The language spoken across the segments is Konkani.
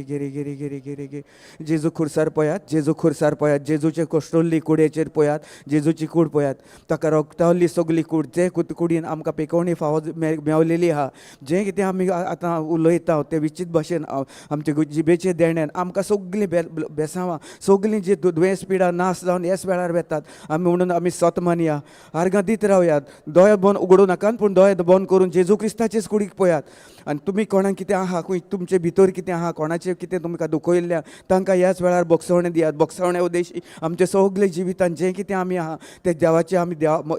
गिरी गिरी गिरी गिरी गिरी जेजू खुर्सार पयात, जेजू खुर्सार पयात, जेजूचे कोश्टोल्ली कुडयेचेर पयात, जेजूची कूड पयात. ताका रोगतावल्ली सगली कूड जे कुडीन आमकां पेकोवणी फावो मेवलेली आहा. जें कितें आमी आतां उलयता तें विचित भाशेन आमचे जिबेचे देण्यान आमकां सगलीं बेसांवां सगलीं जी दुयेंस पिडा नाश जावन ह्याच वेळार वेतात. आमी म्हणून आमी सत मानया, आर्गां दीत रावयात. दोळे बंद उगडूं नाकात, पूण दोळे बंद करून जेजू क्रिस्ताचेच कुडीक पयात. आनी तुमी कोणाक कितें आहा, तुमचे भितर कितें आहा, कोणाचें कितें तुमकां दुखयल्ल्या तांकां ह्याच वेळार बोगसवणें दियात. बोगसवण्या उद्देशी आमचे सगळे जिवितांत जें कितें आमी आहा तें देवाचें आमी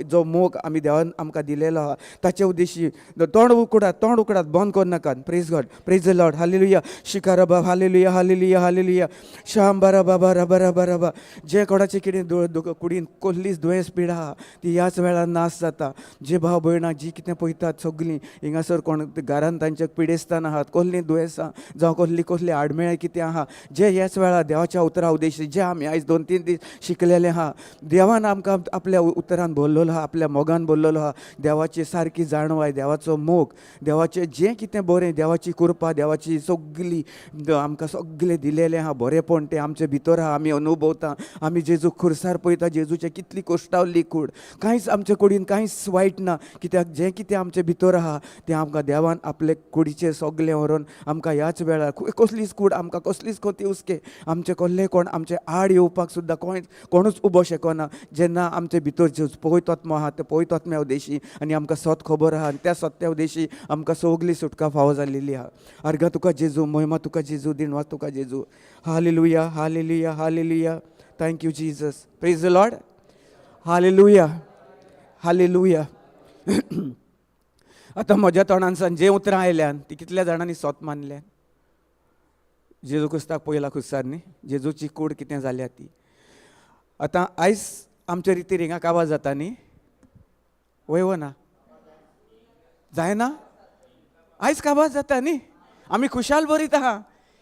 जो मोग आमी देवान आमकां दिलेलो आहा ताचे उद्देशी तोंड उकडात, बंद कर नाकात. Praise God, praise the Lord, hallelujah. शिकारबा, हालेलुया, हालेलुया, हालेलुया. शांबारा बाबा रबा रबा रबा. जे कोणाचें कितें कुडीन कसलीच दुयेंस पिडा आहा ती ह्याच वेळार नाश जाता. जे भाव भयणां जी कितें पळयतात सगलीं हिंगासर कोण घरांत तांचे पिडेस्तान आहात, कसलीं दुयेंसां जावं कसली आडमेळें कितें आहा, जे ह्याच वेळार देवाच्या उतरा उद्देशी जे आमी आयज 2-3 दीस शिकलेले आहा, देवान आमकां आपल्या उतरान बोल्लेलो आहा, आपल्या मोगान बोल्लेलो आहा. देवाची सारकी जाणवाय, देवाचो मोग, देवाचें जें कितें बरें, देवाची कृपा, देवाची सगली आमकां सगलें दिलेलें आहा. बरेंपण तें आमचे भितर आहा, आमी अनुभवता. आमी जेजू खुर्सार पळयता, जेजूचे कितली कोश्टावल्ली कूड. कांयच आमचे कुडीन कांयच वायट ना, कित्याक जें कितें आमचे भितर आहा तें आमकां देवान आपले कुडीचेर सगलें व्हरून आमकां ह्याच वेळार कसलीच कूड आमकां कसलीच कोती उस्के आमचे कसलें कोण आमचे आड येवपाक सुद्दां कोणूच उबो शकना. जेन्ना आमचे भितर जे पवित्रात्मा आहा ते पवित्रात्म्या उद्देशी आनी आमकां सत खबर आहा आनी त्या सत्या उद्देशी आमकां सगली सुटका फावो जाल्लेली आहा. अर्घा तुका जेजू, महिमा तुका जेजू, दिनवास तुका जेजू. Hallelujah, hallelujah, hallelujah. Thank you Jesus. Praise the Lord. Hallelujah, hallelujah. आतां म्हज्या तोंडानसान जे उतरां आयल्यान ती कितल्या जाणांनी सोत मानल्यान. जेजू क्रिस्ताक पयला खुर्सार न्ही, जेजूची कूड कितें जाल्या ती. आतां आयज आमचे रितीर हिंगा काबार जाता न्ही, वय ना जायना. आयज काबार जाता न्ही, आमी खुशाल बरीत आहा.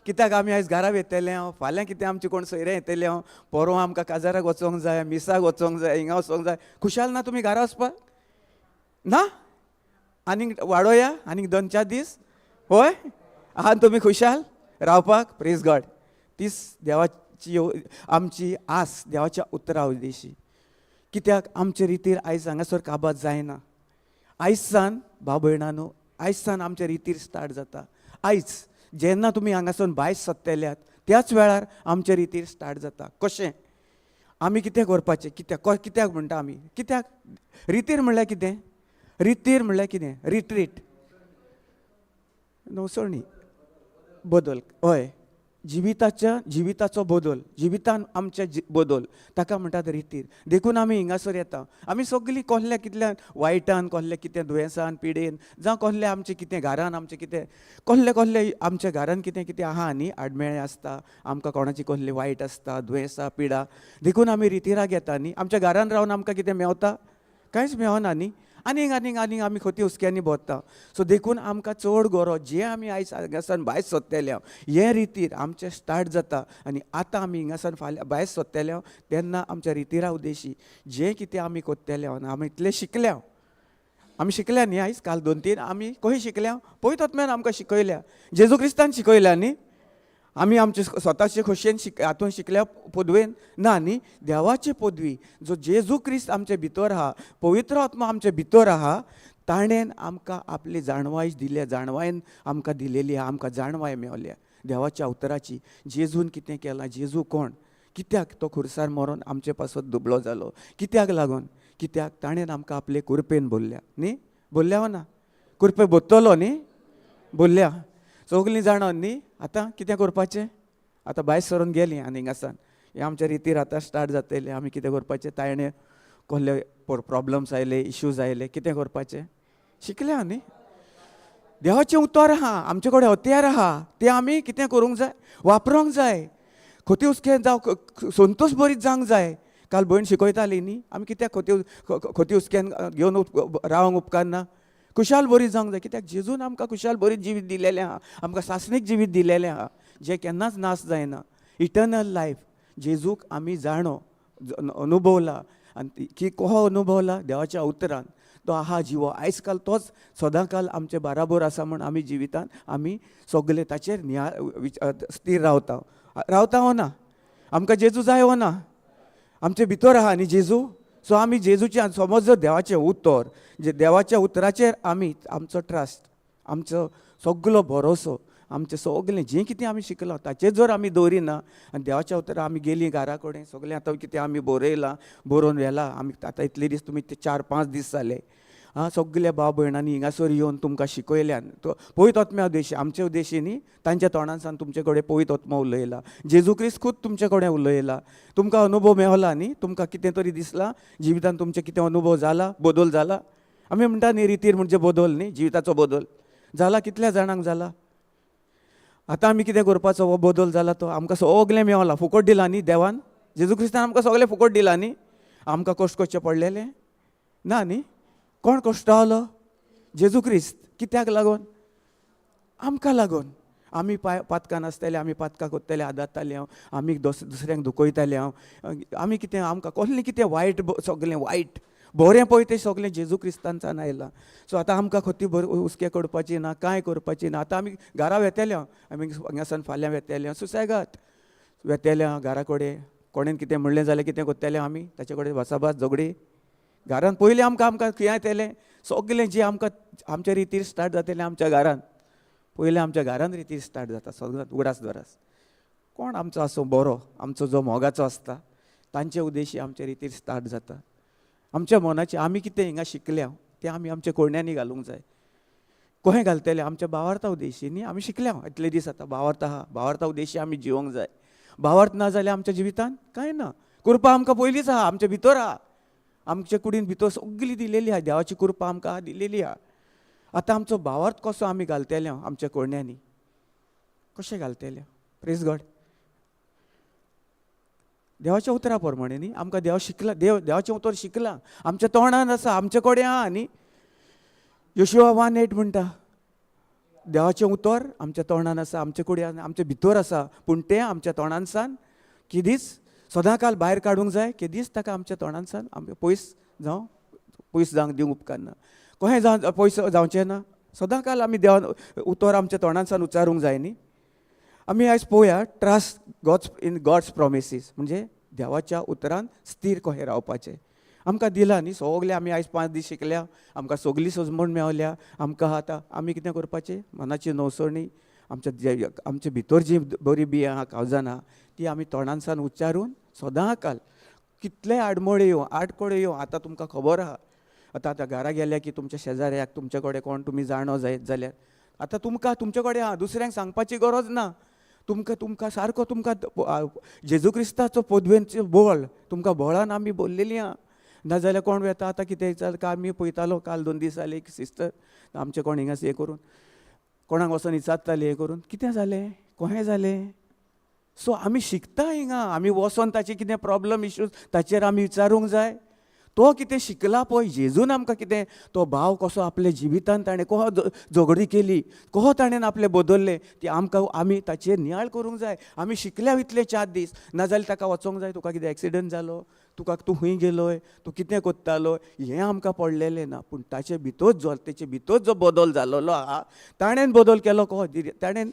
कित्याक आमी आयज घरा येतले हांव, फाल्यां कितें आमचें कोण सोयऱ्या येतलें हांव, परवां आमकां काजाराक वचोंक जाय, मिसाक वचोंक जाय, हिंगा वचोंक जाय. खुशाल ना तुमी घरा वचपाक ना? आनीक वाडोया, आनीक 2-4 दीस होय आहात तुमी खुशाल रावपाक. Praise God. तीच देवाची आमची आस देवाच्या उतरा उद्देशी. कित्याक आमचे रितीर आयज हांगासर काबार जायना. आयज सान भाव भयणांनो, आयज सान आमचे रितीर स्टार्ट जाता. आयज जेन्ना तुमी हांगासून भायर सत्तेल्यात त्याच वेळार आमचे रितीर स्टार्ट जाता. कशें आमी कितें करपाचें, कित्याक म्हणटा आमी, कित्याक रितीर म्हणल्यार कितें, रितीर म्हणल्यार कितें, रिट्रीट नवसणी बदल. हय, जिविताचो बदल, जिवितान आमचे बदल, ताका म्हणटात रितीर. देखून आमी हिंगासर येता. आमी सगलीं कसल्या कितल्यान वायटान, कसले कितें दुयेंसान पिडेन, जावं कसलें आमचें कितें घरान आमचें कितें कसलें आमच्या घरान कितें कितें आहा न्ही, आडमेळें आसता, आमकां कोणाची कसली वायट आसता, दुयेंसां पिडा, देखून आमी रितीराक येता न्ही. आमच्या घरान रावन आमकां कितें मेवता, कांयच मेवना न्ही. आनीक आनीक आनीक आमी खोती उस्क्यांनी भोंवता. सो देखून आमकां चड गरज जें आमी आयज हांगासान भायर सरतले हें रितीर आमचें स्टार्ट जाता. आनी आतां आमी हिंगासान फाल्यां भायर सरतले तेन्ना आमच्या रितीरा उद्देशी जें कितें आमी करतले आमी इतलें शिकल्या. आमी शिकल्या न्ही आयज काल 2-3 आमी खंय शिकल्या, पळयत आत्म्यान आमकां शिकयल्या, जेजू क्रिस्तान शिकयल्या न्ही. आमी आमचे स्वताचे खोशयेन हातून शिकल्या पदवेन ना न्ही. देवाची पदवी जो जेजू क्रिस्त आमचे भितर आहा, पवित्र आत्मा आमचे भितर आहा, ताणेन आमकां आपली जाणवाय दिल्या, जाणवायेन आमकां दिलेली आहा. आमकां जाणवाय मेवल्या देवाच्या उतराची. जेजून कितें केलां, जेजू कोण, कित्याक तो खुर्सार मरोन आमचे पासत दुबळो जालो, कित्याक लागून, कित्याक ताणेन आमकां आपले कृपेन बोल्ल्या न्ही. बोल्ल्या वा ना, कृपे बोत्तलो न्ही, बोल्ल्या सगलीं जाणां न्ही. आतां कितें करपाचें, आतां भायर सरून गेलीं आनी हिंगासान हें आमच्या रितीर आतां स्टार्ट जातलें. आमी कितें करपाचें, ताणें कसले प्रॉब्लम्स आयले, इश्यूज आयले, कितें करपाचें, शिकल्या न्ही. देवाचें उतर आहा, आमचे कडेन हत्यार आहा, तें आमी कितें करूंक जाय, वापरूंक जाय. खोती उस्कें जावं संतोश बरीत जावंक जाय. काल भयण शिकयताली न्ही, आमी कित्याक खोती उस्क्यान घेवन रावंक उपकारना, खुशाल बरी जावंक जाय. कित्याक जेजून आमकां खुशाल बरी जिवीत दिलेलें आहा, आमकां सासणीक जिवीत दिलेलें आहा, जें केन्नाच नाश जायना. इटर्नल लायफ जेजूक आमी जाणो, अनुभवला. आनी की कहो अनुभवला, देवाच्या उतरान. तो आहा जिवो आयज काल तोच सदां काल आमचे बाराबर आसा म्हूण आमी जिवितान आमी सगळे ताचेर स्थिर रावता हो ना. आमकां जेजू जाय हो ना. आमचे भितर आहा न्ही जेजू. सो आमी जेजूचे समज जर देवाचें उतर जे देवाच्या उतराचेर आमी आमचो ट्रस्ट आमचो सगळो भरोसो आमचें सगळें जें कितें आमी शिकलां ताचेर जर आमी दवरिना आनी देवाच्या उतरां आमी गेलीं घरा कडेन सगळें आतां कितें आमी बरयलां बरोवन व्हेलां आमी आतां इतले दीस तुमी 4-5 दीस जाले सगळ्या भाव भयणांनी हिंगासर येवन तुमकां शिकयल्यान तो पवित्र आत्म्या उद्देशी आमचे उद्देशी न्ही तांच्या तोंडासान तुमचे कडेन पवित्र आत्मा उलयला. जेजू क्रिस्त खूद तुमचे कडेन उलयला. तुमकां अनुभव मेळला न्ही. तुमकां कितें तरी दिसलां जिवितान तुमचे कितें अनुभव जाला बदल जाला. आमी म्हणटा न्ही रितीर म्हणजे बदल न्ही जिविताचो बदल जाला. कितल्या जाणांक जाला. आतां आमी कितें करपाचो हो बदल जाला तो आमकां सगळें मेळलां. फुकट दिलां न्ही देवान. जेजू क्रिस्तान आमकां सगळें फुकट दिलां न्ही. आमकां कश्ट करचें पडलेलें ना न्ही. कोण कश्टावलो. जेजू क्रिस्त. कित्याक लागून आमकां लागून. आमी पातकां नासताले आमी पातकां कोत्ताले आदारताले हांव आमी दुसऱ्यांक दुखयताले हांव आमी कितें आमकां कसलें कितें वायट सगळें वायट बरें पळय तें सगळें जेजू क्रिस्तांच्यान आयलां. सो आतां आमकां खंती हुस्के करपाची ना कांय करपाची ना. आतां आमी घरा वेतेले हांव आमी हांगासान फाल्यां वेतेले हांव सुसेगाद वेतेले हांव घरा कडेन कोणेन कितें म्हणलें जाल्यार कितें कोत्तालें आमी ताचे कडेन वसाभास झगडी घरान पयलीं आमकां खंय येतेलें सगळें जें आमकां आमच्या रितीर स्टार्ट जातलें आमच्या घरान पयलें आमच्या घरान रितीर स्टार्ट जाता सगळ्यांत उगडास दरास. कोण आमचो आसूं बरो आमचो जो मोगाचो आसता तांचे उद्देशी आमच्या रितीर स्टार्ट जाता. आमच्या मनाचें आमी कितें हिंगा शिकल्या तें आमी आमच्या कोडण्यांनी घालूंक जाय. खंय घालतले आमच्या भावार्था उद्देशी न्ही. आमी शिकल्या इतले दीस आतां भावार्थ आहा भावार्था उद्देशी आमी जिवंक जाय. भावार्थ ना जाल्यार आमच्या जिवितान कांय ना. कृपा आमकां पयलींच आहा आमच्या भितर आहा. आमचे कुडीन भितर सगळी दिलेली आहा देवाची कृपा आमकां दिलेली आहा. आतां आमचो भावार्थ कसो आमी घालतले आमच्या कोडण्यांनी कशें घालतले. Praise God. देवाच्या उतरा प्रमाणे न्ही आमकां देव शिकला देवाचें उतर शिकलां आमच्या तोंडान आसा आमचे कडेन आहा न्ही. योशुआ 1:8 म्हणटा देवाचें उतर आमच्या तोंडान आसा आमचे कडेन आमचे भितर आसा पूण तें आमच्या तोंडानसान केदीस सदां काल भायर काडूंक जाय. केदीस ताका आमच्या तोंडानसान आमकां पयस जावंक दिवंक उपकारना. कशें पयस जावचें ना. सदां काल आमी देवान उतर आमच्या तोंडानसान उच्चारूंक जाय न्ही. आमी आयज पळोवया ट्रस्ट इन गॉड्स प्रॉमिसीस म्हणजे देवाच्या उतरान स्थिर कशें रावपाचें. आमकां दिलां न्ही सगळें आमी आयज 5 दीस शिकल्या आमकां सगळी सजमण मेवल्या आमकां आतां आमी कितें करपाचें मनाची नवसणी आमचे भितर जी बरी बी आहा कावजान ती आमी तोंडानसान उच्चारून सदां काल कितले आडमळे येवं आडकोडे येवं आतां तुमकां खबर आहा. आतां घरा गेल्या की तुमच्या शेजाऱ्याक तुमचे कडेन कोण तुमी जाणो जायत जाल्यार आतां तुमकां तुमचे कडेन आहा दुसऱ्यांक सांगपाची गरज ना. तुमकां सारको तुमकां जेजू क्रिस्ताचो पदवेंचो बोळ तुमकां बोळान आमी बोललेलीं आहा. नाजाल्यार कोण वेता आतां कितें काल आमी पळयतालो काल 2 दीस जाले एक सिस्टर आमचे कोण हिंगा हें करून कोणाक वचून विचारताली हें करून कितें जालें कशें जालें. सो आमी शिकता हिंगा आमी वचोन ताचे कितें प्रॉब्लम इश्यूज ताचेर आमी विचारूंक जाय. तो कितें शिकला पळय जेजून आमकां कितें तो भाव कसो आपल्या जिवितान ताणें कसो झगडी केली कसो ताणें आपलें बदललें ती आमकां आमी ताचेर नियाळ करूंक जाय. आमी शिकल्या इतले 4 दीस नाजाल्यार ताका वचोंक जाय. तुका कितें एक्सिडंट जालो तूं खंय गेलोय तूं कितें कोत्तालो हें आमकां पडलेलें ना. पूण ताचे भितर जो बदल जालोलो आहा ताणें बदल केलो कसो ताणें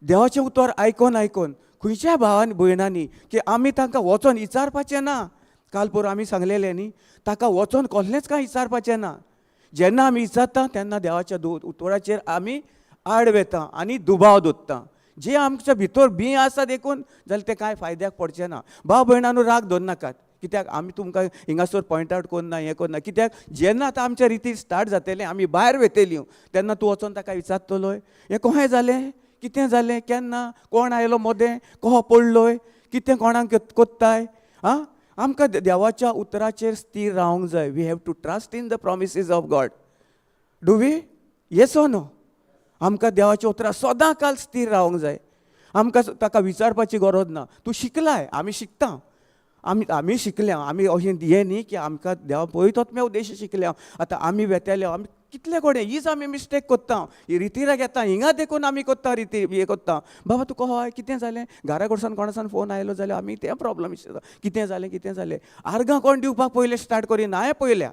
देवाचें उतर आयकोन खंयच्या भावांनी भयणांनी की आमी तांकां वचोन विचारपाचें ना. काल पर आमी सांगलेलें न्ही ताका वचोन कसलेंच कांय विचारपाचें ना. जेन्ना आमी विचारता तेन्ना देवाच्या उतराचेर आमी आड वेता आनी दुबाव दोत्ता. जें आमच्या भितर बी आसा देखून जाल्यार तें कांय फायद्याक पडचें ना. भाव भयणांनो राग धरनाकात. कित्याक आमी तुमकां हिंगासर पॉयंट आवट कोन्ना हें कोन्ना. कित्याक जेन्ना आतां आमच्या रितीर स्टार्ट जातलें आमी भायर वेतेलीं तेन्ना तूं वचोन ताका विचारतलोय हें कशें जालें कितें जालें केन्ना कोण आयलो मोदें कसो पडलोय कितें कोणाक कोत्ताय. आमकां देवाच्या उतराचेर स्थिर रावंक जाय. We have to trust in the promises of God. Do we yes or no. आमकां देवाच्या उतरार सदां काल स्थिर रावंक जाय. आमकां ताका विचारपाची गरज ना. तूं शिकलाय आमी शिकता आमी शिकल्या आमी अशें हें न्ही की आमकां देवा पळयतो मे उद्देश शिकल्या आतां आमी वेतेले आमी कितले कडेन हीच आमी मिस्टेक कोत्ता ही रितीराक येता हिंगा देखून आमी कोत्ता रिती हें कोत्ता. बाबा तुका हय कितें जालें घरा कडसान कोणासान फोन आयलो जाल्यार आमी तें प्रॉब्लम कितें जालें आर्गां कोण दिवपाक पयलें स्टार्ट करिना हांवें पयल्या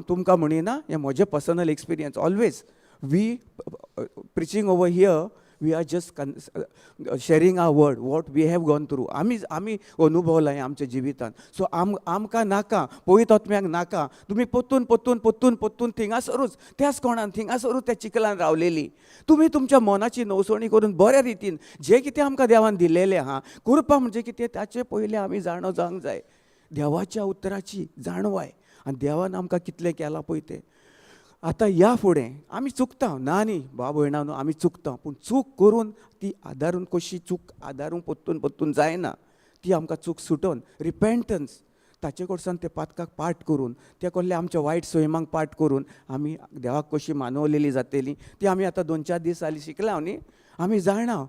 तुमकां म्हणिना, हें म्हजें personal experience. Always we preaching over here we are just sharing our word what we have gone through. आमी अनुभवलां हें आमच्या जिवितांत. सो आमकां नाका, पळयत आत्म्यांक नाका. तुमी पोत्तून पोत्तून पोत्तून पोत्तून थिंगासरूच त्याच कोणान थिंगासरूच त्या चिखलान रावलेली. तुमी तुमच्या मनाची नवसणी करून बऱ्या रितीन जें कितें आमकां देवान दिलेलें आहा, करपा म्हणजे कितें ताचे पयलें आमी जाणो जावंक जाय. देवाच्या उतराची जाणवाय आनी देवान आमकां कितलें केलां पळय तें. आतां ह्या फुडें आमी चुकता ना न्ही भाव भयणां, न्हू आमी चुकता, पूण चूक करून ती आदारून कशी चूक आदारून पोत्तून पोत्तून जायना. ती आमकां चूक सुटोवन रिपेंटन्स ताचे कडच्यान ते पातकाक पाठ करून ते कहले आमच्या वायट सैमांक पाठ करून आमी देवाक कशी मानवलेली जातली ती आमी आतां 2-4 दीस जालीं शिकला न्ही. आमी जाणा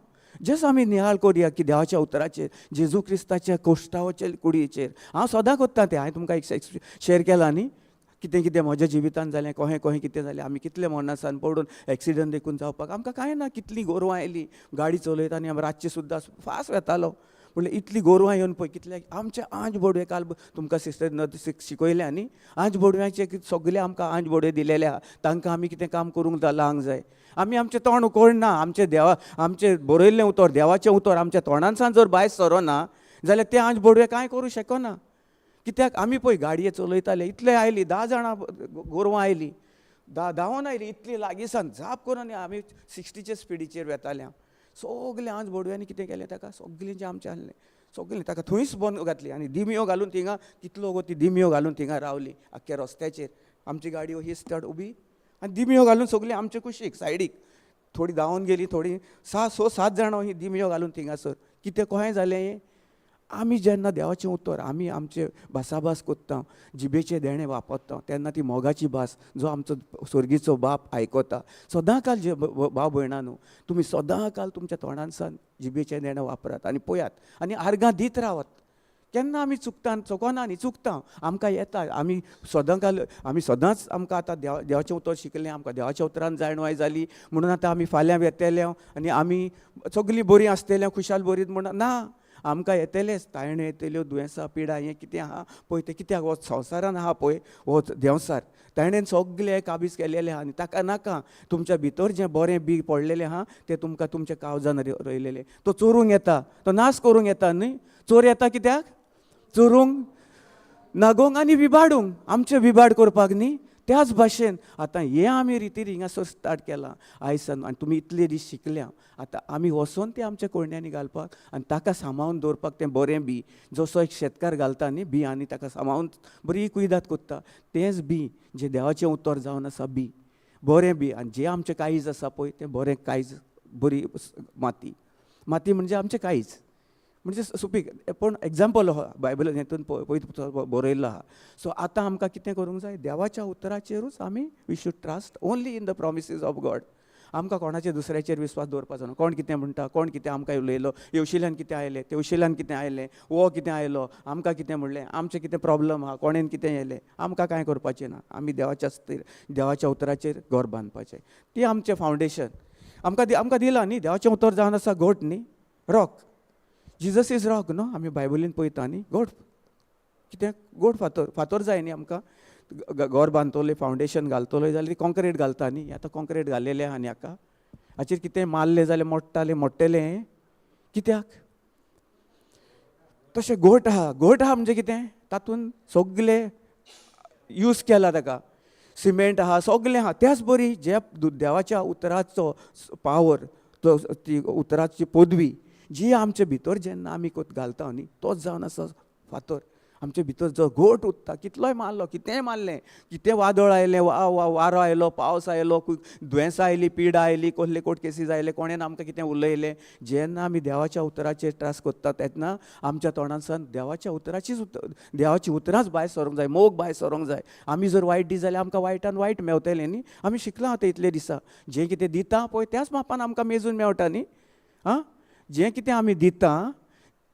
जस्ट आमी नियाळ करुया की देवाच्या उतराचेर जेजू क्रिस्ताच्या कोश्टावाचे कुडयेचेर हांव सदां करता तें. हांवें तुमकां एक शेअर केलां न्ही कितें कितें म्हज्या जिवितांत जालें, कहें कितें जालें. आमी कितले मरणासान पडून एक्सिडंट देखून जावपाक आमकां कांय ना. कितलीं गोरवां आयलीं गाडी चलयताना आमी रातची सुद्दां फास्ट वेतालो. म्हणलें इतलीं गोरवां येवन पळय कितले आमचे आंज बोडवे काल तुमकां सिस्टर शिकयल्या न्ही. आंज बोडव्याचे सगळे आमकां आंज बोडवे दिलेले आहा. तांकां आमी कितें काम करूंक लावंक जाय. आमी आमचें तोंड उखडना. आमचें बरयल्लें उतर देवाचें उतर आमच्या तोंडांसान जर भायर सरोना जाल्यार ते आंज बोडवे कांय करूं शकना. कित्याक आमी पळय गाडये चलयताले इतले आयलीं 10 जाणां गोरवां आयलीं धांवून आयलीं इतली लागींसान झाप करून आमी 60चे स्पिडीचेर वेताले. सगले आंज बोडव्यांनी कितें केलें ताका सगलें जें आमचें आहलें सगलें ताका थंयच बंद घातली आनी दिमयो घालून थिंगा कितलो गो ती दिमयो घालून थिंगा रावली आख्ख्या रस्त्याचेर. आमची गाडी ही स्टड उबी आनी दिमयो घालून सगलीं आमचे कुशीक सायडीक थोडी धांवून गेलीं. थोडी 6-7 जाणां ही दिमयो घालून थिंगासर. कितें कहें जालें आमी जेन्ना देवाचें उतर आमी आमचे भासाभास कोत्ता जिबेचे देणे वापरता तेन्ना ती मोगाची भास जो आमचो स्वर्गीचो बाप आयकता. सदां काल जे भाव भयणांनो तुमी सदां काल तुमच्या तोंडांसान जिबेचे देणे वापरात आनी पळयात आनी आर्गां दीत रावात. केन्ना आमी चुकोना न्ही चुकता आमकां येता. आमी सदांच आमकां आतां देवाचें उतर शिकलें आमकां देवाच्या उतरान जाणवाय जाली म्हणून आतां आमी फाल्यां येतले आनी आमी सगलीं बरीं आसतले खुशाल बरीं म्हणून ना. आमकां येतलेच तायण्यो येतल्यो दुयेंसां पिडा हें कितें आहा पळय तें कित्याक हो संवसारान आहा पळय हो देंवसार ताणें सगलें काबीज केलेलें आहा आनी ताका नाका तुमच्या भितर जें बरें बी पडलेलें आहा तें तुमकां तुमच्या काळजान रोयलेलें. तो चोरूंक येता, तो नाश करूंक येता न्ही. चोर येता कित्याक चोरूंक नागोंक आनी विबाडूंक आमचें विबाड करपाक न्ही. त्याच भाशेन आतां हें आमी रितीन हिंगासर स्टार्ट केलां आयसान आनी तुमी इतले दीस शिकल्या. आतां आमी वचोन तें आमच्या कोयण्यांनी घालपाक आनी ताका सांबाळून दवरपाक तें बरें बी जसो एक शेतकार घालता न्ही बी आनी ताका सांबाळून बरी कुयदाद कोत्ता तेंच बी जें देवाचें उतर जावन आसा बी बरें बी आनी जें आमचें काळीज आसा पळय तें बरें काळीज बरी माती म्हणजे आमचें काळीज म्हणजे सुपीक. पूण एग्जाम्पल हो बायबलान हेतून बरयल्लो आहा. सो आतां आमकां कितें करूंक जाय देवाच्या उतराचेरूच आमी we should trust only in the promises of God. आमकां कोणाचेर दुसऱ्याचेर विस्वास दवरपाचो ना. कोण कितें म्हणटा कोण कितें आमकां उलयलो येवशिल्ल्यान कितें आयलें तेवशिल्ल्यान कितें आयलें वो कितें आयलो आमकां कितें म्हणलें आमचें कितें प्रॉब्लम आहा कोणेन कितें येलें आमकां कांय करपाचें ना. आमी देवाच्या उतराचेर घर बांदपाचें. ती आमचें फावंडेशन आमकां दिलां न्ही. देवाचें उतर जावन आसा घोट न्ही रॉक. जिजस इज रॉक न्हू आमी बायबलीन पळयता न्ही. घोट कितें घोट फातर जाय न्ही आमकां. घर बांदतले फावंडेशन घालतलो जाल्यार कॉन्क्रीट घालता न्ही. आतां कॉन्क्रीट घालेलें आहा न्ही हाका हाचेर कितें मारलें जाल्यार मोडटलें कित्याक. तशें घोट आहा म्हणजे कितें तातूंत सगलें यूज केला ताका सिमेंट आहा सगलें आहा. त्याच बरी जे देवाच्या उतराचो पावर ती उतराची पदवी जी आमचे भितर जेन्ना आमी घालता न्ही तोच जावन आसा फातर. आमचे भितर जो घोट उरता कितलोय मारलो कितेंय मारलें कितें वादळ आयलें वारो आयलो पावस आयलो दुयेंसां आयलीं पिडा आयली कसले कोर्ट केसीस आयले कोणेन आमकां कितें उलयलें जेन्ना आमी देवाच्या उतराचेर ट्रस्ट करता तेन्ना आमच्या तोंडांसान देवाची उतरांच भायर सरूंक जाय मोग भायर सरूंक जाय. आमी जर वायट दी जाल्यार आमकां वायटान वायट मेवतलें न्ही. आमी शिकला आतां इतले दिसा जें कितें दिता पळय त्याच मापान आमकां मेजून मेवता न्ही. जें कितें आमी दिता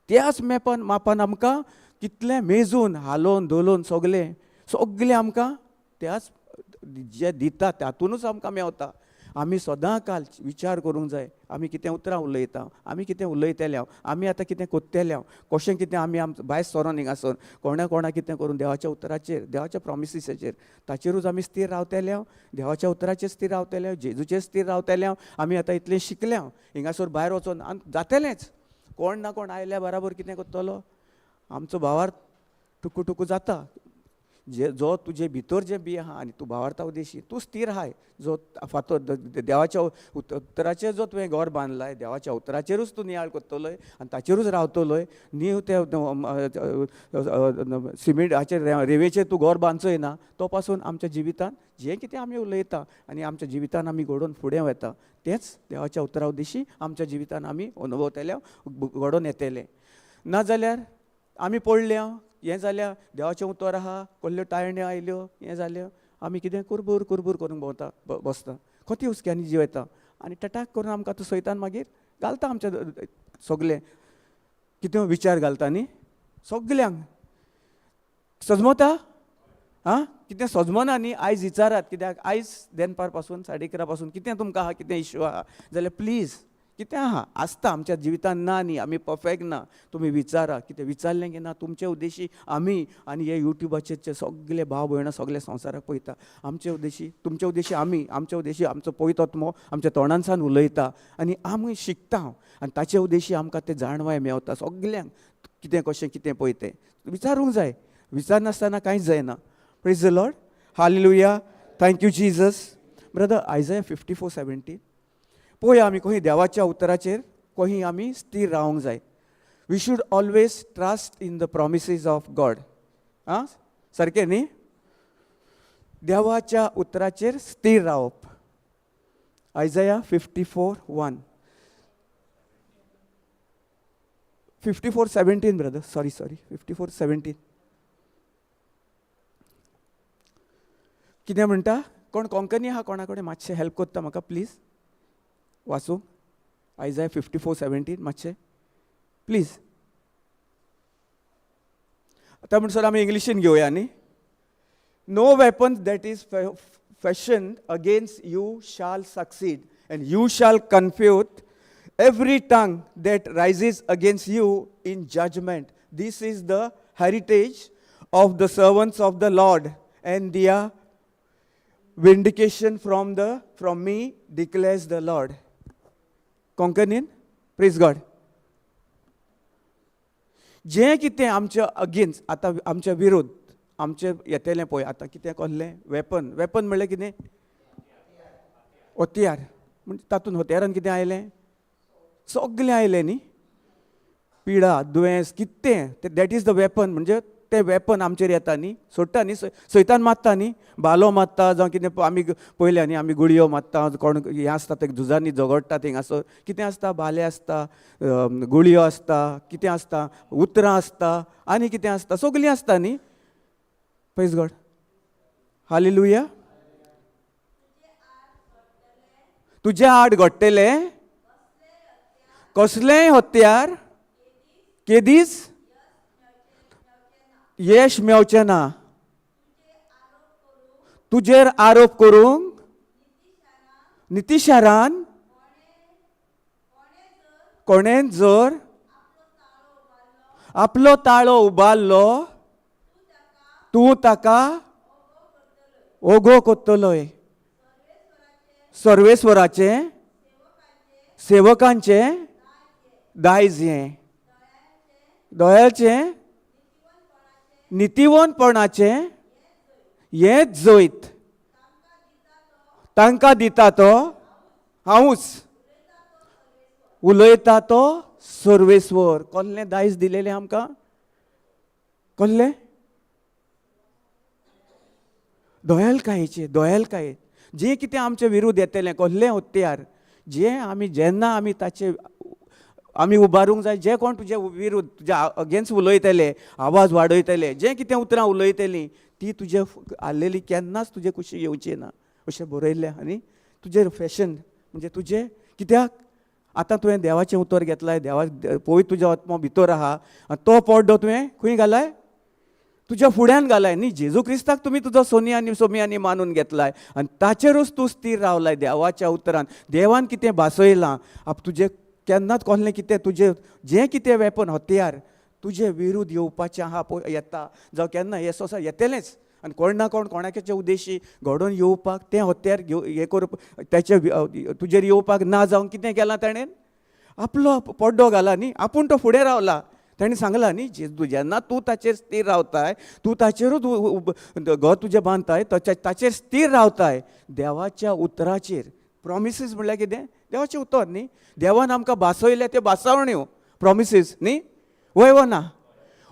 त्याच मापान आमकां कितलें मेजून हालोवन धोलोवन सगलें आमकां त्याच जें दिता तातूनच आमकां मेवता. आमी सदां काल विचार करूंक जाय आमी कितें उतरां उलयता, आमी कितें उलयतले हांव, आमी आतां कितें कोत्तेले हांव, कशें कितें आमी भायर सरोन हिंगासर कोणा कितें करून देवाच्या उतराचेर, देवाच्या प्रॉमिसीसाचेर ताचेरूच आमी स्थिर रावतले हांव, देवाच्या उतराचेर स्थिर रावतले हांव, जेजूचेर स्थिर रावतले हांव. आमी आतां इतलें शिकले हांव, हिंगासर भायर वचोन जातलेंच. कोण ना कोण आयल्या बराबर कितें करतलो, आमचो भावार्थ टुकू टुकू जाता. जो तुजे भितर जें बी आहा आनी तूं भावार्था उद्देशी तूं स्थिर आहाय. जो फातर देवाच्या उतराचेर जो तुवें घर बांदलाय, देवाच्या उतराचेरूच तूं नियाळ करतलोय आनी ताचेरूच रावतलोय. नीव ते सिमेंटाचेर रेवेचेर तूं घर बांदचोय ना. तो पासून आमच्या जिवितान जें कितें आमी उलयता आनी आमच्या जिवितान आमी घडोवन फुडें वता तेंच देवाच्या उतरा उद्देशी आमच्या जिवितान आमी अनुभवतले, घडोवन येतले. नाजाल्यार आमी पडल्या, हें जाल्या, देवाचें उतर आहा, कसल्यो टायण्यो आयल्यो, हें जालें, आमी कितें कुरबूर कुरबूर करून भोंवता बसता, कोती हुस्क्यांनी जियेता आनी टटाक करून आमकां तो सैतान मागीर घालता आमच्या सगलें कितें विचार घालता न्ही सगल्यांक. सजमता आं कितें सजमना न्ही. आयज विचारात, कित्याक आयज देनपार पासून 11:30 पासून कितें तुमकां आहा, कितें इश्यू आहा जाल्यार प्लीज कितें आहा आसता आमच्या जिवितान ना न्ही, आमी परफेक्ट ना. तुमी विचारा, कितें विचारलें की ना तुमचे उद्देशी आमी आनी हे युट्यूबाचेर सगळे भाव भयणां सगळे संवसाराक पळयता. आमचे उद्देशी, तुमचे उद्देशी आमी, आमचे उद्देशी आमचो पवित्र आत्मो आमच्या तोंडांसान उलयता आनी आमी शिकता आनी ताचे उद्देशी आमकां ते जाणवाय मेवता सगल्यांक कितें कशें कितें पळय तें विचारूंक जाय. विचारनासतना कांयच जायना. Praise the Lord, hallelujah, thank you Jesus. Brother आयजाया 54:17 पळय आमी खंय देवाच्या उतराचेर खंय आमी स्थिर रावंक जाय. We should always trust in the promises of God. आं सारकें न्ही. देवाच्या उतराचेर स्थिर रावप. आयजाया 54:1 54:17 ब्रदर, सॉरी 54:17 कितें म्हणटा. कोण कोंकणी आहा कोणा कडेन मातशें हेल्प करता म्हाका प्लीज वाचूं. आयजाया 54:17 मातशें प्लीज. आतां म्हणसर आमी इंग्लिशीन घेवया न्ही. No weapon that is fashioned against you shall succeed and you shall confute every tongue that rises against you in judgment. This is the heritage of the servants of the Lord, and their vindication from me declares the Lord. कोंकणीन प्रेज गॉड. जें कितें आमच्या अगेन्स्ट आतां आमच्या विरोध आमचें येतलें पळय आतां कितें कहलें वेपन. वेपन म्हणल्यार कितें हत्यार. म्हणजे तातूंत हत्यारान कितें आयलें सगलें आयलें न्ही. पिडा दुयेंस कितें दॅट इज द वेपन. म्हणजे तें वेपन आमचेर येता न्ही, सोडटा न्ही. सैतान मारता न्ही, बालो मारता जावं कितें आमी पळयल्या न्ही आमी गुळयो मारता, कोण हें आसता ते झुजांनी झगडटा थिंगासर कितें आसता, बाले आसता, गुळयो आसता, कितें आसता, उतरां आसता आनी कितें आसता, सगलीं आसता न्ही. Praise God, hallelujah. तुजे आड घडटले कसलेंय हत्यार केदीस यश मेवचें ना. तुजेर आरोप करूंक नितिशारान कोणें जर आपलो ताळो उबारलो तूं ताका ओगो करतलोय. सर्वेस्वराचे सेवकांचे दायज हें दोयाचें नितीवनपणाचे हेंच जैत तांकां दिता तो हांवूच उलयता तो सर्वेस्वर. कसलें दायज दिलेलें आमकां कसलें दोयालकायेचें. दोयालकाये जें कितें आमचे विरूद्ध येतलें कसलें हत्यार जें आमी जेन्ना आमी ताचे आमी उबारूंक जाय. जे कोण तुजे विरूद्ध तुज्या अगेन्स्ट उलयतले, आवाज वाडयतले, जें कितें उतरां उलयतलीं ती तुजे आसलेली केन्नाच तुजे कुशी येवची ना अशें बरयल्लें. आनी तुजेर फॅशन म्हणजे तुजें कित्याक आतां तुवें देवाचें उतर घेतलाय, देवा पळय तुजो आत्मो भितर आहा, तो पड्डो तुवें खंय घालाय तुज्या फुड्यान घालाय न्ही. जेजू क्रिस्ताक तुमी तुजो सोनियांनी सोमियांनी मानून घेतलाय आनी ताचेरूच तूं स्थिर रावलाय देवाच्या उतरान. देवान कितें भासयलां तुजें केन्नाच कसलें कितें तुजें जें कितें वेपन हत्यार तुजे विरुद्ध येवपाचें आहा पळय येता जावं केन्ना हे सोसा येतलेंच. आनी कोण ना कोण कोणाचे उद्देशी घडोवन येवपाक तें हत्यार हें करप तेचे तुजेर येवपाक ना जावं कितें केलां ताणें आपलो पड्डो घाला न्ही. आपूण तो फुडें रावला. ताणें सांगलां न्ही जेन्ना तूं ताचेर स्थिर रावताय तूं ताचेरूच घर तुजें बांदताय ताचेर स्थिर रावताय देवाच्या उतराचेर. प्रॉमिसीस म्हणल्यार कितें देवाचें उतर न्ही. देवान आमकां भासयले त्यो भासावण्यो प्रॉमिसीस न्ही. वय वो ना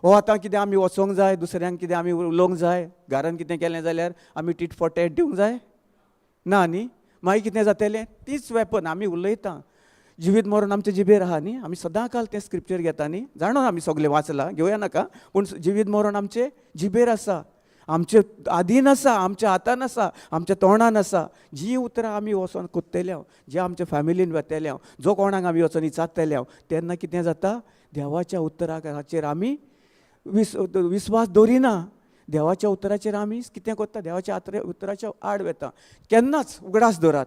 हो आतां कितें आमी वचोंक जाय दुसऱ्यांक कितें आमी उलोवंक जाय घरान कितें केलें जाल्यार आमी टीट फोटेट दिवंक जाय ना न्ही. मागीर कितें जातलें तीच वेपन आमी उलयता. जिवीत मरण आमचे जिबेर आहा न्ही. आमी सदां काल तें स्क्रिप्चर घेता न्ही. जाणून आमी सगळें वाचलां घेवया नाका पूण जिवीत मरण आमचे जिबेर आसा. आमचे आदीन आसा आमच्या हातान आसा आमच्या तोंडान आसा. जीं उतरां आमी वचोन कोत्तेले जे आमच्या फॅमिलीन वेतेले जो कोणाक आमी वचोन इचारतले तेन्ना कितें जाता देवाच्या उतराचेर आमी विस्वास दवरिना. देवाच्या उतराचेर आमी कितें करता देवाच्या उतराच्या आड वेता. केन्नाच उगडास दवरात.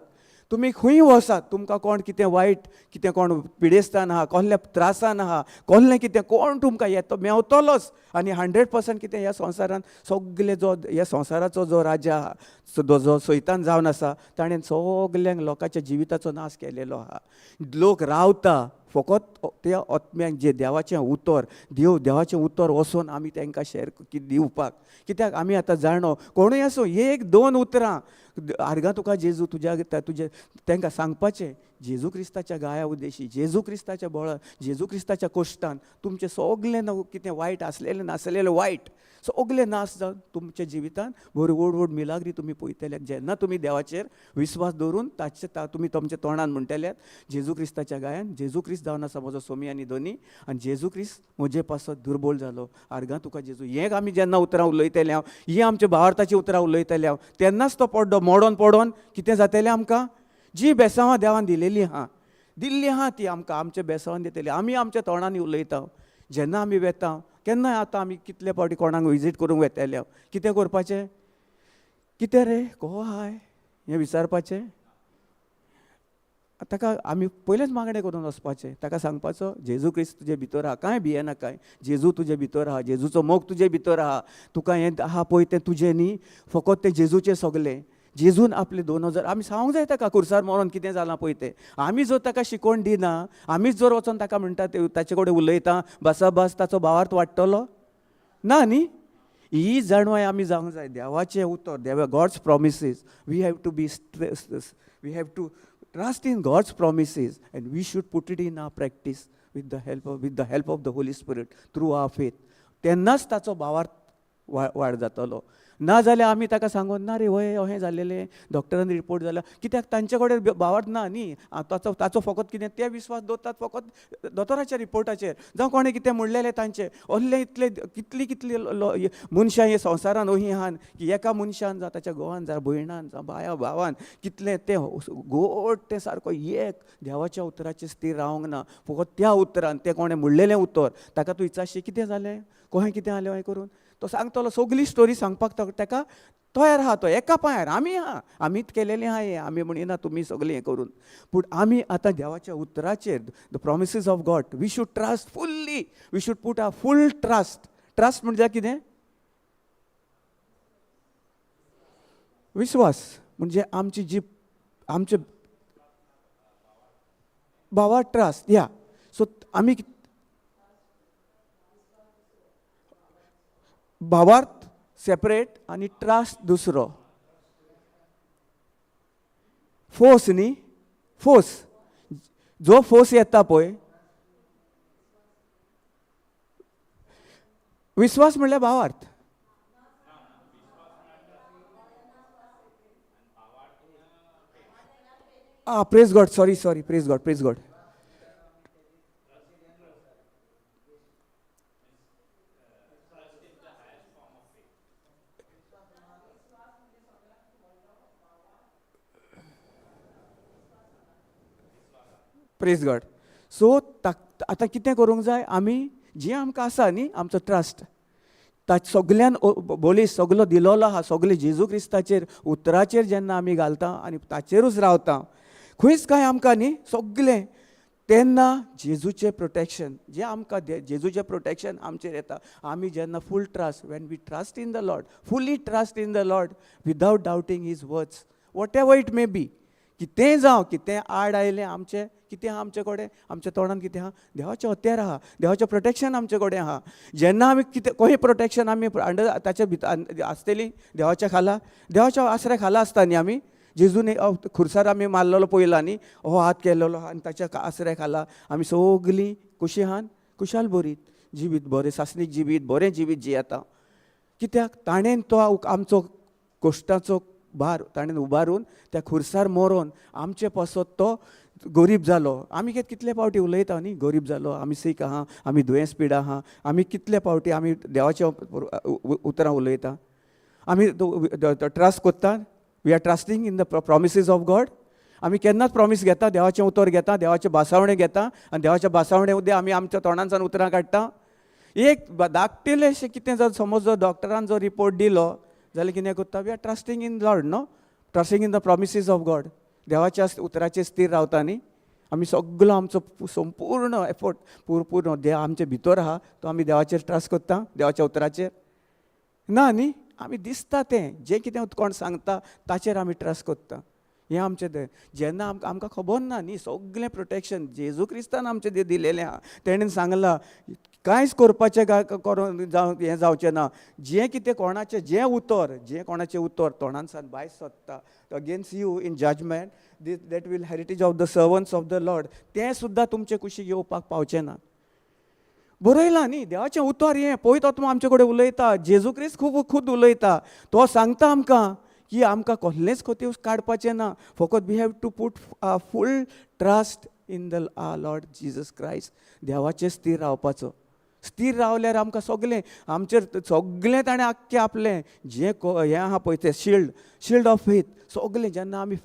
तुमी खंय वसात तुमकां कोण कितें वायट कितें कोण पिडेस्तान आहा कसल्या त्रासान आहा कसलें कितें कोण तुमकां येतो मेवतलोच. आनी 100% कितें ह्या संवसारान सगळे जो ह्या संवसाराचो जो राजा आहा जो सैतान जावन आसा ताणें सगल्यांक लोकांच्या जिविताचो नाश केलेलो आहा. लोक रावता फकत त्या आत्म्यांक जे देवाचें उतर देवाचें उतर वचोन आमी तांकां शेअर दिवपाक. कित्याक आमी आतां जाणो कोणूय आसूं एक दोन उतरां आर्गां तुका जेजू तुजे तांकां सांगपाचें जेजू क्रिस्ताच्या गाया उद्देशी जेजू क्रिस्ताच्या बळान जेजू क्रिस्ताच्या कोश्टान तुमचें सगलें कितें वायट आसलेलें नासलेलें वायट सगलें नाश जावन तुमच्या जिवितान बरी व्हड व्हड मिलाग्री तुमी पळयतले. जेन्ना तुमी देवाचेर विस्वास दवरून तुमी तुमच्या तोंडान म्हणटल्यात जेजू क्रिस्ताच्या गायान जेजू क्रिस्त जावन आसा म्हजो सोमी आनी दोनी आनी जेजू क्रिस्त म्हजे पासत दुर्बल जालो आर्गां तुका जेजू. हें आमी जेन्ना उतरां उलयतले ही आमच्या भावार्थाची उतरां उलयतले तेन्नाच तो पड्डो मोडोन पडोन कितें जातलें आमकां जी बेसांवां देवान दिलेलीं आहा ती आमकां आमच्या बेसांवान दितली. आमी आमच्या तोंडांनी उलयता जेन्ना आमी वेता केन्नाय आतां आमी कितले फावटी कोणाक विजीट करूंक वेतेले कितें करपाचें कितें रे को हाय हें विचारपाचें. ताका आमी पयलेंच मागणें करून वचपाचें. ताका सांगपाचो जेजू क्रिस्त तुजे भितर आहा कांय भियेनाकाय जेजू तुजे भितर आहा जेजूचो मोग तुजे भितर आहा. तुका हें आहा पळय तें तुजें न्ही फकत तें जेजूचें सगलें. जेजून आपले 2000 आमी सांगूंक जाय ताका खुर्सार मरोन कितें जालां पळय तें. आमी जर ताका शिकोवण दिना आमीच जर वचोन ताका म्हणटा ताचे कडेन उलयता बस ताचो भावार्थ वाडटलो ना न्ही. ही जाणवाय आमी जावंक जाय. देवाचें उतर God's promises we have to trust in God's promises and we should put it in our practice with the help of the Holy Spirit through our faith. तेन्नाच ताचो भावार्थ वाड जातलो. ना जाल्यार आमी ताका सांगून ना रे वय अहें जालेलें डॉक्टरान रिपोर्ट जाला कित्याक तांचे कडेन भावार्थ ना न्ही. ताचो फकत कितें ते विस्वास दवरतात फकत दोतोराच्या रिपोर्टाचेर जावं कोणें कितें म्हणलेलें तांचें असलें इतलें कितली मनशां हे संवसारान अशीं आहात की एका मनशान जावं ताच्या घोवान जावं भयणान जावं बाया भावान कितलें तें गोड तें सारको एक देवाच्या उतराचेर स्थिर रावंक ना. फकत त्या उतरान तें कोणें म्हणलेलें उतर ताका तूं विचारशी कितें जालें कोहें कितें जालें अहें करून तो सांगतलो सगळी स्टोरी सांगपाक ताका तयार आहा. तो एका पांयार आमी आहा आमीच केलेलें आहा हें आमी म्हणिना तुमी सगळें हें करून. पूण आमी आतां देवाच्या उतराचेर the promises of God we should trust fully we should put our full trust म्हणजे कितें विश्वास म्हणजे आमची जी आमचे भावा ट्रस्ट या सो आमी भावार्थ सेपरेट आनी ट्रस्ट दुसरो. फोर्स न्ही फोर्स जो फोर्स येता पळय विश्वास म्हणल्यार भावार्थ. Praise God sorry praise God praise God. So आतां कितें करूंक जाय आमी जें आमकां आसा न्ही आमचो ट्रस्ट सगल्यान बोली सगलो दिलोलो आहा, सगले जेजू क्रिस्ताचेर उतराचेर जेन्ना आमी घालता आनी ताचेरूच रावता, खंयच कांय आमकां न्ही सगलें तेन्ना जेजूचें प्रोटेक्शन जें आमकां जेजूचें प्रोटेक्शन आमचेर येता. आमी जेन्ना full trust, when we trust in the Lord, fully trust in the Lord without doubting his words, whatever it may be, कितेंय जावं, कितें आड आयलें आमचें, कितें आहा आमचे कडेन, आमच्या तोंडान कितें आहा, देवाचें हत्यार आहा, देवाचें प्रोटेक्शन आमचे कडेन आहा. जेन्ना आमी कितें कोही प्रोटेक्शन आमी अंडर ताच्या भितर आसतली, देवाच्या खाला, देवाच्या आसऱ्या खाला आसता न्ही आमी. जेजून खुर्सार आमी मारलेलो पयला न्ही, हो हात केलेलो आनी ताच्या आसऱ्या खाला आमी सगलीं कशीं आहात, कुशाल बरीत जिवीत, बरें सासणीक जिवीत, बरें जिवीत जियेता. कित्याक ताणेन तो आमचो कोश्टाचो भार ताणेन उबारून त्या खुर्सार मरोन आमचे पासत तो गरीब जालो. आमी कितले फावटी उलयता न्ही, गरीब जालो, आमी सीक आहा, आमी दुयेंस पिडा आहा, आमी कितले फावटी आमी देवाच्या उतरां उलयता. आमी ट्रस्ट कोत्ता, वी आर ट्रस्टींग इन द प्रॉमिसीस ऑफ गॉड. आमी केन्नाच प्रॉमीस घेता, देवाचें उतर घेता, देवाचें भासावणें घेता आनी देवाच्या भासावणे उद्या आमी आमच्या तोंडांसान उतरां काडटा. एक धाकटेलेशें कितें जर समज जर डॉक्टरान जो रिपोर्ट दिलो जाल्यार कितें कोत्ता, वी आर ट्रस्टींग इन लॉर्ड, नो ट्रस्टींग इन द प्रॉमिसीस ऑफ गॉड. देवाच्या उतराचेर स्थिर रावता न्ही. आमी सगळो आमचो संपूर्ण एफर्ट पूर्ण जे आमचे भितर आहा तो आमी देवाचेर ट्रस्ट कोत्ता, देवाच्या उतराचेर ना न्ही. आमी दिसता तें जें कितें कोण सांगता ताचेर आमी ट्रस्ट कोत्ता. हें आमचें तें जेन्ना आमकां खबर ना न्ही, सगळें प्रोटेक्शन जेजू क्रिस्तान आमचें दिलेलें आहा. तेणेन सांगलां कांयच करपाचें करून हें जावचें ना. जें कितें कोणाचें जें कोणाचें उतर तोंडांसान भायर सरता against you in judgement, that will heritage of the servants of the Lord, तें सुद्दां तुमचे कुशीक येवपाक पावचें ना. बरयलां न्ही देवाचें उतर. हें पवित्र आत्मा आमचे कडेन उलयता, जेजू क्रिस्त खूब उलयता. तो सांगता आमकां की आमकां कसलेंच खोतीव काडपाचें ना, फकत we have to put full trust in the Lord Jesus Christ. देवाचेर स्थिर रावपाचो. स्थिर रावल्यार आमकां सगलें आमचेर सगलें ताणें आख्खें आपलें जें हें आहा पळय तें शिल्ड ऑफ फेथ, सगलें जेन्ना आमी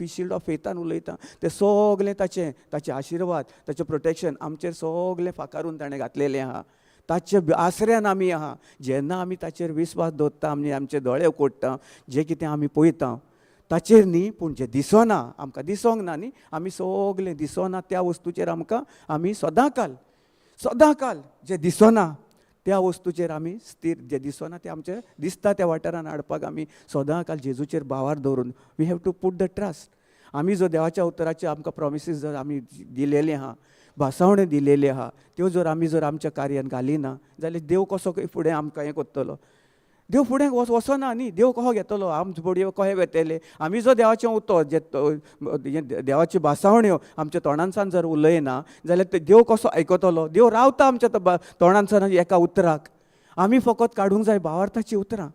शिल्ड ऑफ फेथान उलयता तें सगलें ताचें आशिर्वाद, ताचें प्रोटेक्शन आमचेर सगलें फाकारून ताणें घातलेलें आहा. ताचे आसऱ्यान आमी आहा. जेन्ना आमी ताचेर विस्वास दवरता, आमी आमचे दोळे उगडटा, जें कितें आमी पळयता ताचेर न्ही, पूण जें दिसना आमकां दिसोंक ना न्ही, आमी सगलें दिसना त्या वस्तूचेर आमी सदांकाल जें दिसना त्या वस्तूचेर आमी स्थिर, जें दिसना तें आमचें दिसता त्या वाठारान हाडपाक आमी सदांकाल जेजूचेर भावार दवरून we have to put the trust. आमी जो देवाच्या उतराचे आमकां प्रॉमिसीस जर आमी दिलेली आहा, भासावण्यो दिलेली आहा, त्यो जर आमी आमच्या कार्यान घालिना जाल्यार देव कसो फुडें आमकां हें कोत्तलो. देव फुडें वचना न्ही. देव कहो घेतलो, आमचे फुडें कहे वेतले. आमी जो देवाचें उतर जे देवाची भासावण्यो आमच्या तोंडांसान जर उलयना जाल्यार ते देव कसो आयकतलो. देव रावता आमच्या तोंडांसान एका उतराक. आमी फकत काडूंक जाय भावार्थाची उतरां.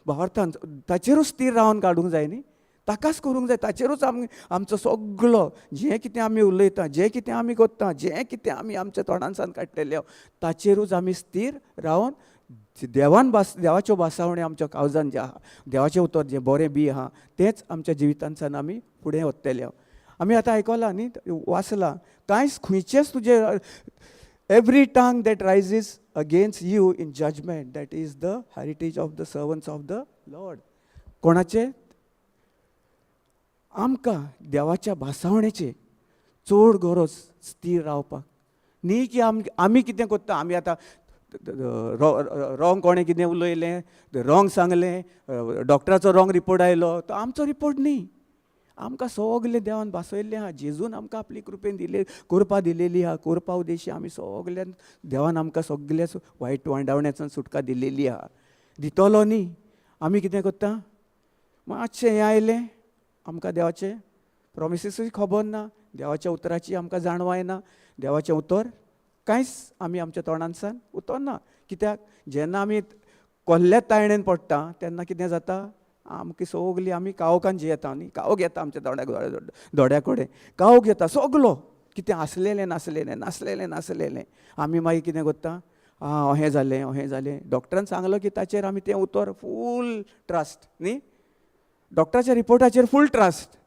भावार्थान ताचेरूच स्थिर रावन काडूंक जाय न्ही, ताकाच करूंक जाय. ताचेरूच आमचो सगळो जें कितें आमी उलयता, जें कितें आमी कोत्ता, जें कितें आमी आमच्या तोंडांसान काडटले ताचेरूच आमी स्थिर रावन देवाच्यो भासावण्यो आमच्या काळजान जें आहा, देवाचें उतर जें बरें बी आहा तेंच आमच्या जिवितांतल्यान आमी फुडें वतले. आमी आतां आयकलां न्ही, वाचलां, कांयच खंयचेच तुजे every tongue that rises against you in judgement that is the heritage of the servants of the Lord. कोणाचें? आमकां देवाच्या भासावणेचेर चड गरज स्थिर रावपाक न्ही, की आमी कितें कोत्ता. आमी आतां रॉंग कोणें कितें उलयलें, रॉंग सांगलें, डॉक्टराचो रॉंग रिपोर्ट आयलो, तो आमचो रिपोर्ट न्ही. आमकां सगलें देवान भासयल्लें आहा. जेजून आमकां आपली कृपेन कृपा दिलेली आहा. कृपा उद्देशी आमी सगल्यान देवान आमकां सगल्या वायट वांडावण्यासान सुटका दिलेली आहा. दितलो न्ही. आमी कितें कोत्ता, मातशें हें आयलें, आमकां देवाचे प्रॉमिसीसूय खबर ना, देवाच्या उतराची आमकां जाणवाय ना. देवाचें उतर कांयच आमी आमच्या तोंडांसान उतरना. कित्याक जेन्ना आमी कसल्याच तायणेन पडटा तेन्ना कितें जाता, आमकां सगलीं आमी कावकान जियेता न्ही. कावो घेता आमच्या दोड्या कडेन कावो घेता सगलो कितें नासलेलें. आमी मागीर कितें करता, अहें जालें. डॉक्टरान सांगलो की ताचेर आमी तें उतर फूल ट्रस्ट न्ही, डॉक्टराच्या रिपोर्टाचेर फूल ट्रस्ट.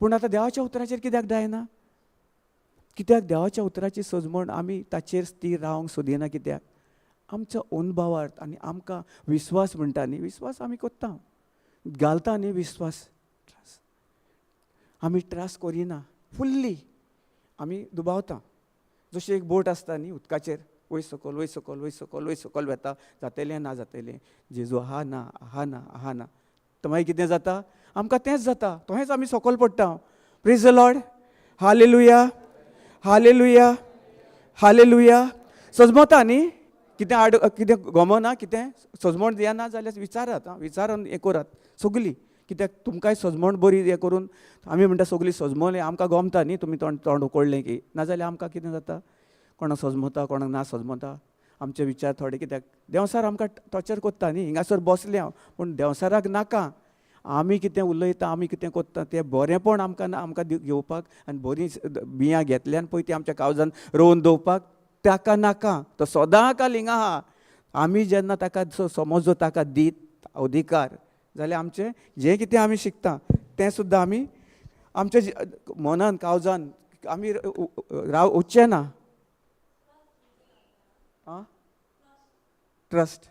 पूण आतां देवाच्या उतराचेर कित्याक जायना? कित्याक देवाच्या उतराची सजमण आमी ताचेर स्थिर रावंक सोदिना. कित्याक आमच्या अनुभवार्थ आनी आमकां विश्वास म्हणटा न्ही, विश्वास आमी कोत्ता, घालता न्ही विश्वास, आमी ट्रस्ट करिना फुल्ली, आमी दुबावता. जशी एक बोट आसता न्ही उदकाचेर, वयर सकयल वयर सकयल वयर सकयल वयर सकयल वेता, जातलें ना जातलें, जेजू आहा ना आहा ना आहा ना, तर मागीर कितें जाता, आमकां तेंच जाता, तोहेंच आमी सकयल पडटा. Praise the Lord, hallelujah hallelujah hallelujah. सजमता न्ही, कितें कितें गमना, कितें सजमण दियाना जाल्यार विचारात, विचारून हें करात सगलीं, कित्याक तुमकांय सजमण बरी हें करून आमी म्हणटा सगलीं सजमले, आमकां गमता न्ही तुमी तोंड उकडलें की, नाजाल्यार आमकां कितें जाता, कोणाक सजमता कोणाक ना सजमता, आमचे विचार थोडे कित्याक देंवसार आमकां टॉर्चर कोत्ता न्ही. हिंगासर बसले हांव, पूण देंवसाराक नाका, आमी कितें उलयता आमी कितें कोत्ता तें बरेंपण आमकां घेवपाक आनी बरीं बियां घेतल्यान पळय ती आमच्या काळजान रोवन दवरपाक ताका नाका, तो सदांकाल हिंगा आहा. आमी जेन्ना ताका समज जो ताका दीत अधिकार, जाल्यार आमचें जें कितें आमी शिकता तें सुद्दां आमी आमच्या मनान काळजान आमी वचचें ना. Trust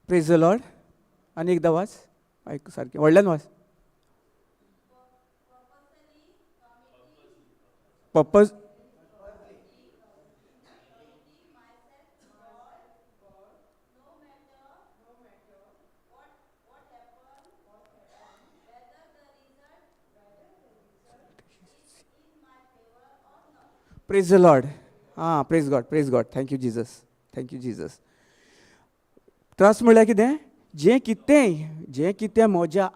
praise the Lord. आनी एकदां वाच, आयक सारकें व्हडल्यान watch. Purpose praise the Lord. Praise God, thank you Jesus. Trust म्हळ्यार कितें, जें कितें म्हज्या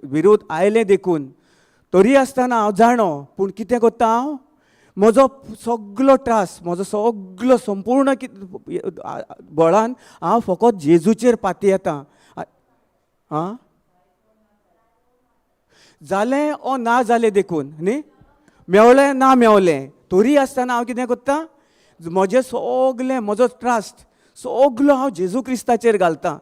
विरोध आयलें देखून तरी आसतना हांव जाणो, पूण कितें करता हांव, म्हजो सगलो त्रास, म्हजो सगलो संपूर्ण बळान हांव फकत जेजूचेर पाती येता. जालें ओ ना जालें देखून न्ही, मेवलें ना मेवलें तरी आसतना हांव कितें करता, म्हजें सगलें म्हजो ट्रस्ट सगलो हांव जेजू क्रिस्ताचेर घालता.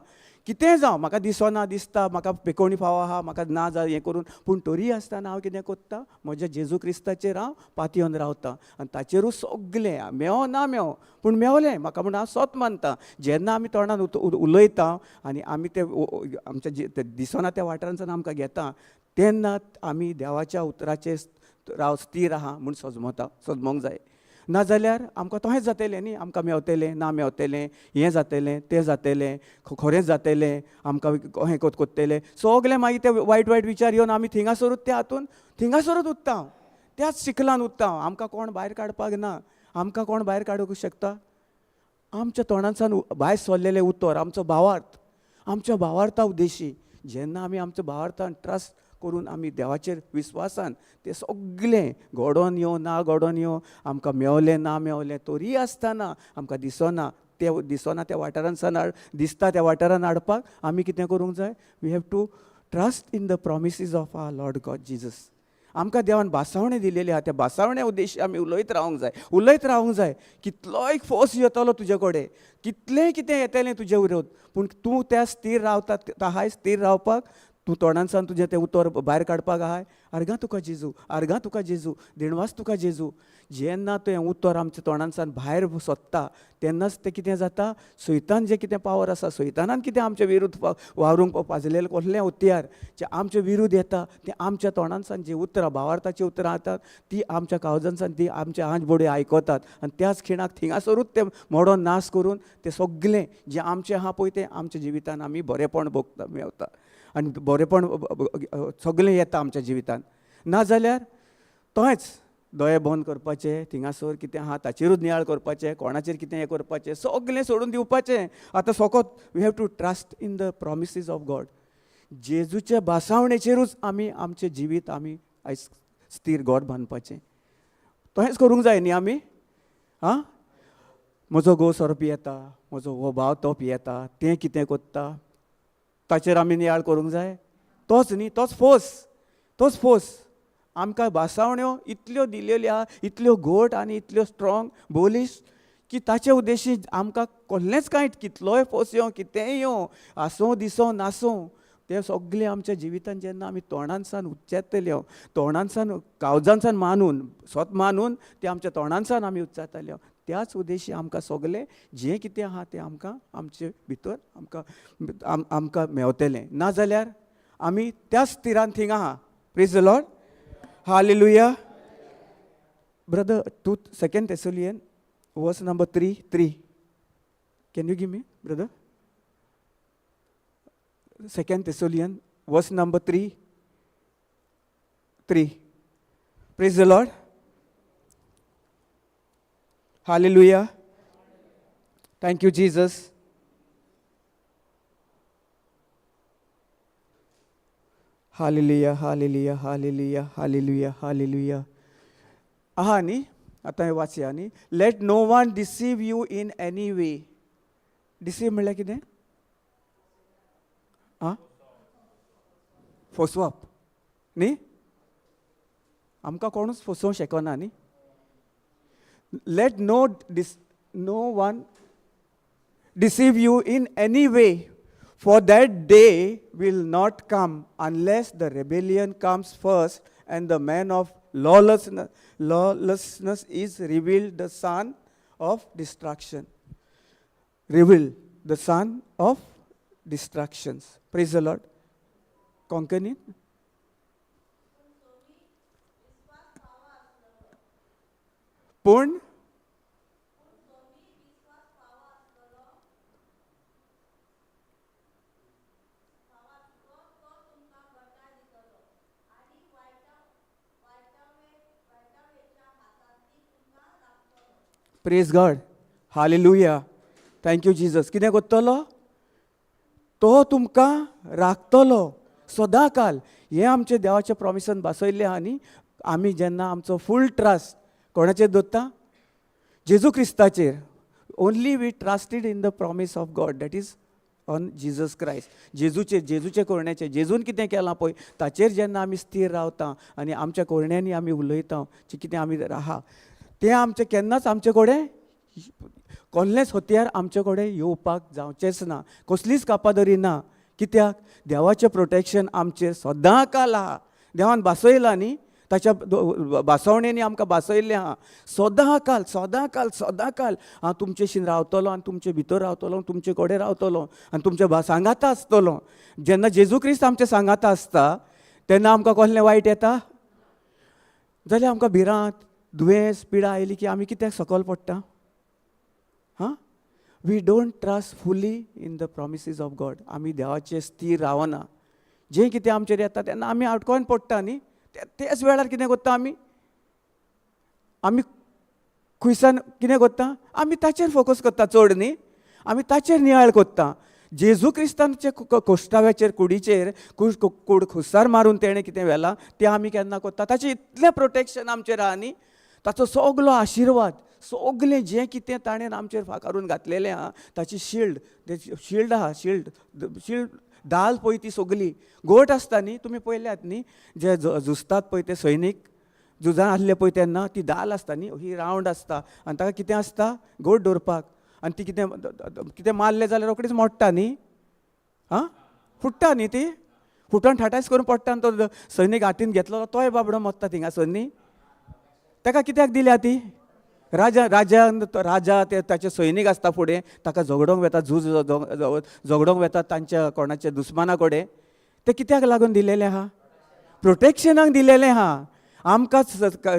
कितें जावं, म्हाका दिसना दिसता, म्हाका पेकोवणी फाव आहा, म्हाका ना जा हें करून, पूण तरी आसतना हांव कितें करता, म्हज्या जेजू क्रिस्ताचेर हांव पाती येवन रावता आनी ताचेरूच सगलें मेव ना मेव पूण मेवलें म्हाका म्हूण हांव सोत मानता. जेन्ना आमी तोंडान उलयता आनी आमी ते आमच्या दिसना त्या वाठारांतल्यान आमकां घेता, तेन्ना आमी देवाच्या उतराचेर स्थिर आहा म्हूण सजमोंक जाय. नाजाल्यार आमकां तोहेंच जातलें न्ही, आमकां मेवतलें ना मेवतलें, हें जातलें तें जातलें, खरेंच जातलें, आमकां हें कोत्तलें, सगलें मागीर ते वायट विचार येवन आमी थिंगासरूच त्या हातून थिंगासरूच उरता, त्याच चिखलान उरता. आमकां कोण भायर काडपाक ना, आमकां कोण भायर काडूंक शकता. आमच्या तोंडांतल्यान भायर सरलेलें उतर आमचो भावार्थ, आमच्या भावार्था उद्देशी. जेन्ना आमी आमच्या भावार्थान ट्रस्ट करून आमी देवाचेर विश्वासान तें सगलें घडोवन येवं ना घडोवन येवं, आमकां मेवलें ना मेवलें तरी आसतना आमकां दिसना त्या वाठारान सावन दिसता त्या वाठारान हाडपाक आमी कितें करूंक जाय, we have to trust in the promises of our Lord God Jesus. आमकां देवान भासावणे दिलेली आहा, त्या भासावण्या उद्देशी आमी उलयत रावंक जाय. कितलोय फोर्स येतलो तुजे कडेन, कितलेंय कितें येतलें तुजे विरोध, पूण तूं त्या स्थिर रावता, ताहाय स्थिर रावपाक तूं तोंडांसान तुजें तें उतर भायर काडपाक आहाय. आर्गां तुका जेजू, दिणवास तुका जेजू. जेन्ना तें उतर आमच्या तोंडांसान भायर सोदता तेन्नाच तें कितें जाता, सैतान जें कितें पावर आसा, सैतानान कितें आमच्या विरुद्ध वावरूंक पाजलेलें कसलें हत्यार जें आमच्या विरुद्ध येता, तें आमच्या तोंडांसान जीं उतरां भावार्थाचीं उतरां जातात तीं आमच्या काळजांसान तीं आमच्या आंज बोडे आयकतात आनी त्याच खिणाक थिंगासरूच तें मोडोन नाश करून तें सगलें जें आमचें आहा पळय तें आमच्या जिवितान आमी बरेंपण भोगता मेवता आनी बरेंपण सगलें येता आमच्या जिवितान. नाजाल्यार तोच दोळे बंद करपाचे, थिंगासर कितें आहा ताचेरूच नियाळ करपाचें, कोणाचेर कितें हें करपाचें, सगलें सोडून दिवपाचें. आतां फकत we have to trust in the promises of God. जेजूच्या भासावणेचेरूच आमी आमचें जिवीत आमी आयज स्थिर घोट बांदपाचें. तोहेंच करूंक जाय न्ही आमी. म्हजो घोव सोरो पियेता, म्हजो हो भाव तो पियेता, तें कितें कोत्ता, ताचेर आमी नियाळ करूंक जाय. तोच न्ही, तोच फोर्स आमकां भासावण्यो इतल्यो दिलेल्यो आहा, इतल्यो घोट आनी इतल्यो स्ट्रॉंग बोलीश की ताचे उद्देशी आमकां कसलेंच कांय कितलोय फोस येवं कितेंय येवं आसूं दिसो नासूं ते सगळे आमच्या जिवितांत जेन्ना आमी तोंडान सावन उच्चारतल्यो तोंडान सावन काळजान सावन मानून स्वत मानून ते आमच्या तोंडान सावन आमी उच्चारतल्यो त्याच उद्देशी आमकां सगळें जें कितें आहा तें आमकां आमचे भितर आमकां मेवतलें नाजाल्यार आमी त्याच स्थिरान थिंग आहा. Praise the Lord. Hallelujah. Brother 2 Thessalonians verse number 3. Can you give me, brother? 2 Thessalonians verse number 3. Praise the Lord. Hallelujah. Thank you, Jesus. Hallelujah, hallelujah, hallelujah, hallelujah, hallelujah. आहा न्ही आतां हें वाचया न्ही. Let no one deceive you in any way. Deceive म्हणल्यार कितें? आं फसवप न्ही. आमकां कोणूच फसोवंक शकना न्ही. Let no one deceive you in any way. For that day will not come unless the rebellion comes first and the man of lawlessness is revealed, the son of destruction. Revealed, the son of destructions. Praise the Lord. Konkani. Pun. Praise God. Hallelujah. Thank you Jesus. कितें करतलो तो तुमकां राखतलो सदांकाल. हें आमचे देवाच्या प्रॉमिसान बसयल्लें आहा न्ही. आमी जेन्ना आमचो फूल ट्रस्ट कोणाचेर दवरता? जेजू क्रिस्ताचेर. Only we trusted in the promise of God, that is on Jesus Christ. जेजूचे कोरण्याचेर जेजून कितें केलां पळय ताचेर जेन्ना आमी स्थिर रावता आनी आमच्या कोरण्यांनी आमी उलयता जे कितें आमी आहा तें आमचें केन्नाच आमचे कडेन कसलेंच हत्यार आमचे कडेन येवपाक जावचेंच ना. कसलीच कापादरी ना. कित्याक? देवाचें प्रोटेक्शन आमचेर सदांकाल आहा. देवान बासयलां न्ही. ताच्या बासवणेनी आमकां बासयल्लें आहा. सदांकाल सदांकाल सदांकाल हांव तुमचेशीं रावतलो आनी तुमचे भितर रावतलो, तुमचे कडेन रावतलो आनी तुमच्या सांगाता आसतलो. जेन्ना जेजू क्रिस्त आमच्या सांगाता आसता तेन्ना आमकां कसलें वायट येता जाल्यार आमकां भिरांत दुयेंस पिडा आयली की आमी कित्याक सकयल पडटा? हां, we don't trust fully in the promises of God. आमी देवाचे स्थिर रावना. जें कितें आमचेर येता तेन्ना आमी आडकोन पडटा न्ही. तेच वेळार कितें करता आमी खुंयसान कितें करता? आमी ताचेर फोकस करता चड न्ही. आमी ताचेर नियाळ करता. जेजू क्रिस्तांचे कोश्टाव्याचेर कुडीचेर कूड खुस्सार मारून तेणें कितें व्हेलां तें आमी केन्ना करता? ताचें इतलें प्रोटेक्शन आमचेर आहा न्ही. ताचो सगलो आशिर्वाद सगलें जें कितें ताणें आमचेर फाकारून घातलेलें आहा ताची शिल्ड आहा. शिल्ड दाल पळय ती सगली गोट आसता न्ही. तुमी पळयल्यात न्ही जे झुजतात पळय ते सैनीक झुजान आसले पळय तेन्ना ती दाल आसता न्ही ही रावंड आसता आनी ताका कितें आसता? गोट दवरपाक. आनी ती कितें मारलें जाल्यार रोखडीच मोडटा न्ही. आं फुट्टा न्ही ती. फुटोन ठाटायस करून पडटा आनी तो सैनीक हातीन घेतलो तोय बाबडो मोडटा थिंगासर न्ही. ताका कित्याक दिल्या ती? राजा ते ताचे सैनीक आसता फुडें ताका झगडोंक वेता. झगडोंक वेता तांच्या कोणाच्या दुस्माना कडेन. ते कित्याक लागून दिलेलें आहा? प्रोटेक्शनाक दिलेलें आहा. आमकां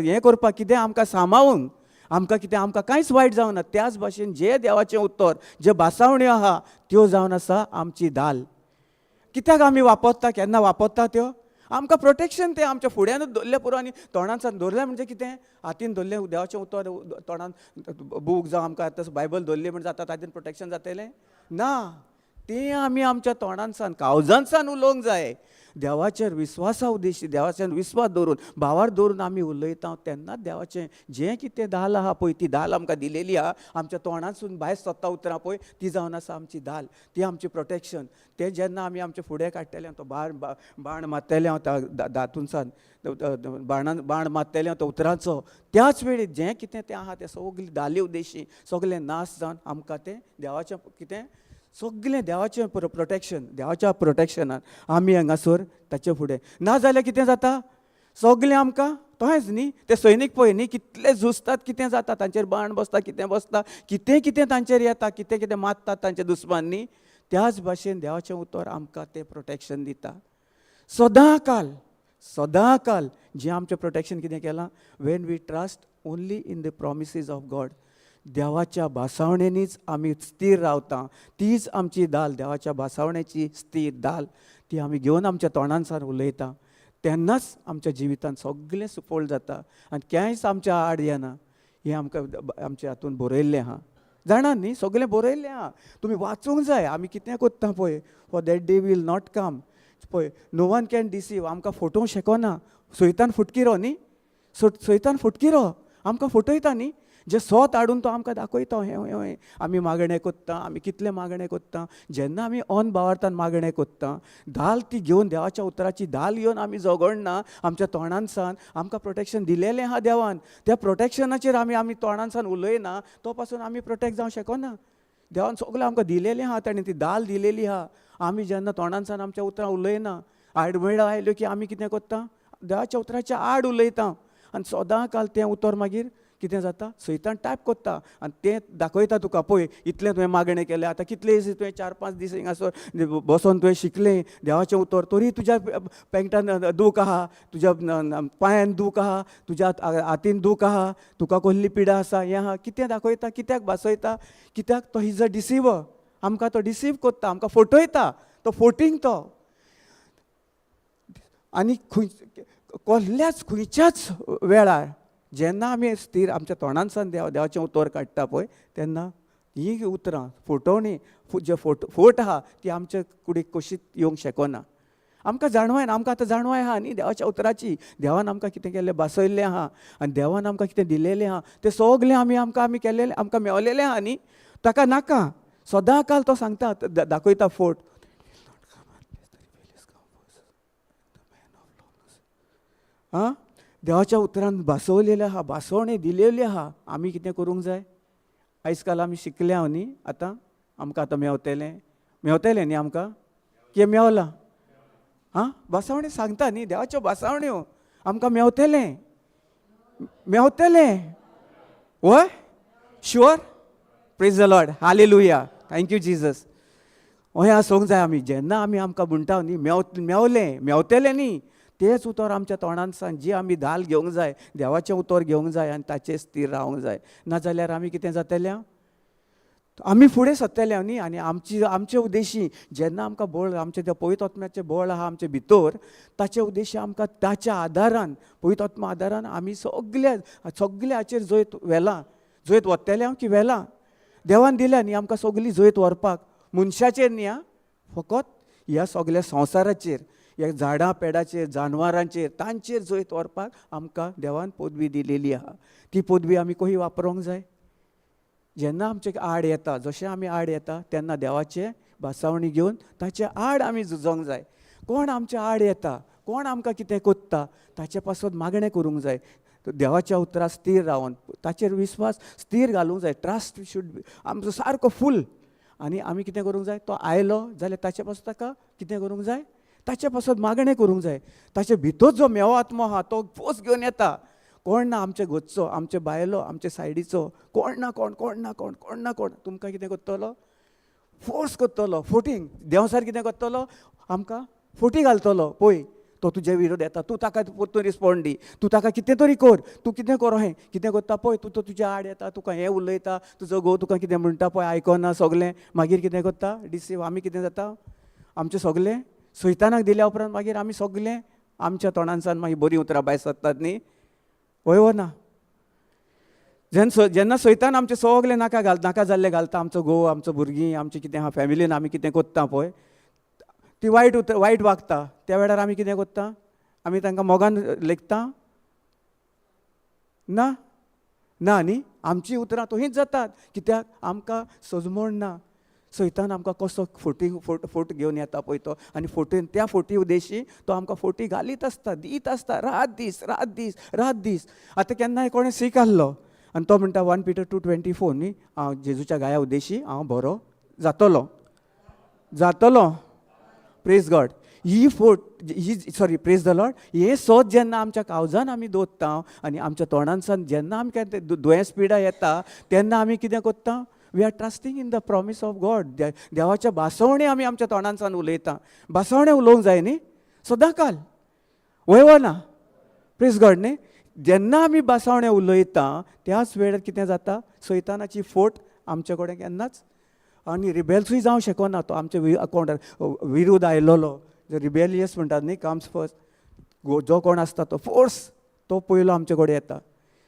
हें करपाक कितें आमकां सांबाळूंक आमकां कितें आमकां कांयच वायट जावना. त्याच भाशेन जे देवाचें उतर जे बासावण्यो आहा त्यो जावन आसा आमची दाल. कित्याक आमी वापरता? केन्ना वापरता त्यो? आमकां प्रोटेक्शन तें आमच्या फुड्यानूच दवरलें पुरो. आनी तोंडान दवरलें म्हणजे कितें? हातीन दवरलें देवाचें उतर तोंडान बूक जावं आमकां आतां बायबल दवरली म्हणजे जाता तातूंत प्रोटेक्शन जातलें ना. तें आमी आमच्या तोंडांसान काळजांसान उलोवंक जाय. देवाचेर विस्वासा उद्देशी देवाचेर विस्वास दवरून भावार दवरून आमी उलयता तेन्नाच देवाचें जें कितें दाल आहा पळय, ती दाल आमकां दिलेली आहा, आमच्या तोंडांतसून भायर सत्ता उतरां पळय, ती जावन आसा आमची दाल, ती आमची प्रोटेक्शन. तें जेन्ना आमी आमचे फुडें काडटले, तो बाण मारतले हांव दातूनसान बाण मारतले तो उतराचो, त्याच वेळी जें कितें तें आहा तें सगळें दाली उद्देशी सगळें नाश जावन आमकां तें देवाचें कितें सगळें देवाचें प्रोटेक्शन, देवाच्या प्रोटेक्शनान आमी हांगासर ताचे फुडें ना जाल्यार कितें जाता, सगळें आमकां तोहेंच न्ही. ते सैनीक पळय न्ही कितले झुजतात, कितें जाता तांचेर बाण बसता, कितें बसता, कितें कितें तांचेर येता, कितें कितें मारतात तांचे दुस्मान न्ही. त्याच भाशेन देवाचें उतर आमकां तें प्रोटेक्शन दिता सदां काल जें आमचें प्रोटेक्शन कितें केलां. When we trust only in the promises of God, देवाच्या भासावणेनीच आमी स्थिर रावता. तीच आमची दाल, देवाच्या भासावण्याची स्थिर दाल, ती आमी घेवन आमच्या तोंडांसान उलयता. तेन्नाच आमच्या जिवितांत सगळें सुफोळ जाता आनी केंयच आमच्या आड येना. हें आमकां आमच्या हातून बरयल्लें आहा, जाणात न्ही, सगळें बरयल्लें आहा. तुमी वाचूंक जाय. आमी कितें कोत्ता पळय, for that day will not come पळय, नो वन कॅन डिसीव. आमकां फटोवंक शिकोना. सैतान फुटकिरो न्ही, सैतान फुटकिरो आमकां फटयता न्ही. जे सोत हाडून तो आमकां दाखयता, हें आमी मागणें कोत्ता, आमी कितलें मागणें कोत्ता. जेन्ना आमी अन भावार्थान मागणें कोत्ता, दाल ती घेवन देवाच्या उतराची दाल घेवन आमी झगडना आमच्या तोंडांसान, आमकां प्रोटेक्शन दिलेलें आहा देवान. त्या प्रोटेक्शनाचेर आमी तोंडांसान उलयना, तो पासून आमी प्रोटेक्ट जावंक शकना. देवान सगळें आमकां दिलेलें आहा, ताणें ती दाल दिलेली आहा. आमी जेन्ना तोंडांसान आमच्या उतरां उलयना, आडमेळा आयल्यो की आमी कितें कोत्ता, देवाच्या उतराच्या आड उलयता. आनी सदां काल तें उतर मागीर कितें जाता, सैतान टायप कोत्ता आनी तें दाखयता तुका, पळय इतलें तुवें मागणें केलें, आतां कितले दीस तुवें 4-5 दीस हिंगासर बसोन तुवें शिकलें देवाचें उतर, तरी तुज्या पेंटान दूख आहा, तुज्या पांयान दूख आहा, तुज्या हातीन दूख आहा, तुका कसली पिडा आसा, हें आहा. कितें दाखयता, कित्याक भासयता, कित्याक तो इज अ डिसिवर. आमकां तो डिसीव कोत्ता, आमकां फटयता, तो फोटींग तो. आनी कसल्याच खंयच्याच वेळार जेन्ना आमी स्थिर आमच्या तोंडांसान देवाचें उतर काडटा पळय, तेन्ना ही उतरां फटोवणी जे फट आहा ती आमचे कुडीक कशीच येवंक शकना. आमकां जाणवायना, आमकां आतां जाणवाय आहा न्ही देवाच्या उतराची. देवान आमकां कितें केल्लें, भासयल्लें आहा आनी देवान आमकां कितें दिलेलें आहा तें सगलें आमी केल्लें, आमकां मेवलेलें आहा न्ही. ताका नाका, सदां काल तो सांगता, दाखयता फट. आं, देवाच्या उतरान भासवलेलें आहा, भासवणी दिलेली आहा. आमी कितें करूंक जाय. आयज काल आमी शिकल्या न्ही, आमकां मेवतलें न्ही, आमकां कितें मेवलां. आं, भासावणी सांगता न्ही, देवाच्यो भासावण्यो आमकां मेवतलें वय sure. Praise the Lord, hallelujah, thank you Jesus. अहें आसूंक जाय. आमी जेन्ना आमकां म्हणटा न्ही मेवतलें न्ही, तेच उतर आमच्या तोंडांसान जी आमी दाल घेवंक जाय, देवाचें उतर घेवंक जाय आनी ताचेर स्थिर रावंक जाय. नाजाल्यार आमी कितें जातलें, आमी फुडें सरतले न्ही. आनी आमचे उद्देशी जेन्ना आमकां बळ, आमचें तें पवित्र आत्म्याचें बळ आहा आमचे भितर, ताचे उद्देशी आमकां ताच्या आदारान, पवित्र आत्मा आदारान आमी सगळे हाचेर जैत वतले की वेलां. देवान दिल्या न्ही आमकां सगळी जैत व्हरपाक, मनशाचेर न्ही, फकत ह्या सगळ्या संवसाराचेर, ह्या झाडां पेडाचेर, जानवरांचेर, तांचेर जैत व्हरपाक आमकां देवान पदवी दिलेली आहा. ती पदवी आमी कशी वापरूंक जाय. जेन्ना आमचे आड येता, जशें आमी आड येता तेन्ना देवाचे भासावणी घेवन ताचे आड आमी झुजोंक जाय. कोण आमच्या आड येता, कोण आमकां कितें कोत्ता, ताचे पासून मागणें करूंक जाय. देवाच्या उतरार स्थिर रावन ताचेर विस्वास स्थिर घालूंक जाय. ट्रस्ट शूड बी आमचो सारको फूल. आनी आमी कितें करूंक जाय, तो आयलो जाल्यार ताचे पासून ताका कितें करूंक जाय, ताचे पासून मागणें करूंक जाय. ताचे भितर जो मेवो आत्मो आहा तो फोर्स घेवन येता. कोण ना आमचे घरचो, आमचे बायलो, आमचे सायडीचो, कोण ना कोण तुमकां कितें करतलो, फोर्स करतलो, फोटींग. देवसार कितें करतलो, आमकां फोटी घालतलो. पळय तो तुजे विरोध येता, तूं ताका परतून रिस्पॉन्ड दी, तूं ताका कितें तरी कर, तूं कितें कर, हें कितें करता पळय, तूं तो तुज्या आड येता, तुका हें उलयता, तुजो घोव तुका कितें म्हणटा पळय आयकना सगलें, मागीर कितें करता, डिसीव. आमी कितें जाता, आमचें सगलें सैतानाक दिल्या उपरांत मागीर आमी सगलें आमच्या तोंडांसान मागीर बरीं उतरां भायर सरतात न्ही. वय ना. जेन्ना सैतान आमचे सगळे नाका जाल्ले घालता, आमचो घोव, आमचो भुरगीं, आमचें कितें आहा फॅमिलीन आमी कितें कोत्ता पळय, ती वायट वागता, त्या वेळार आमी कितें कोत्ता, आमी तांकां मोगान लेखता ना ना न्ही. आमची उतरां तशींच जातात. कित्याक आमकां सजमोण ना. सैतान आमकां कसो फोट घेवन येता पळय तो, आनी फोटीन त्या फोटी उद्देशी तो आमकां फोटी घालीत आसता, दीत आसता, रात दीस. आतां केन्नाय कोणें सीक आहलो आनी तो म्हणटा 1 Peter 2:24 न्ही, हांव जेजूच्या गाया उद्देशी हांव बरो जातलो. Praise God. Praise the Lord. हे सोद जेन्ना आमच्या काळजान आमी दवरता आनी आमच्या तोंडांसान जेन्ना आमकां दुयेंस पिडा येता तेन्ना आमी कितें कोत्ता, we are trusting in the promise of God. देवाच्या भासावणी आमी आमच्या तोंडांसान उलयता. भासावणे उलोवंक जाय न्ही सदांकाल, वय ना. प्रेज गॉड न्ही. जेन्ना आमी भासावणे उलयता त्याच वेळार कितें जाता, सैतानाची फोट आमचे कडेन केन्नाच आनी रिबेल्सूय जावं शकना. तो आमच्या अकाउंटार विरोध आयलोलो, जो रिबेलियस म्हणटात न्ही, कम्स फर्स्ट. जो कोण आसता तो फोर्स तो पयलो आमचे कडेन येता.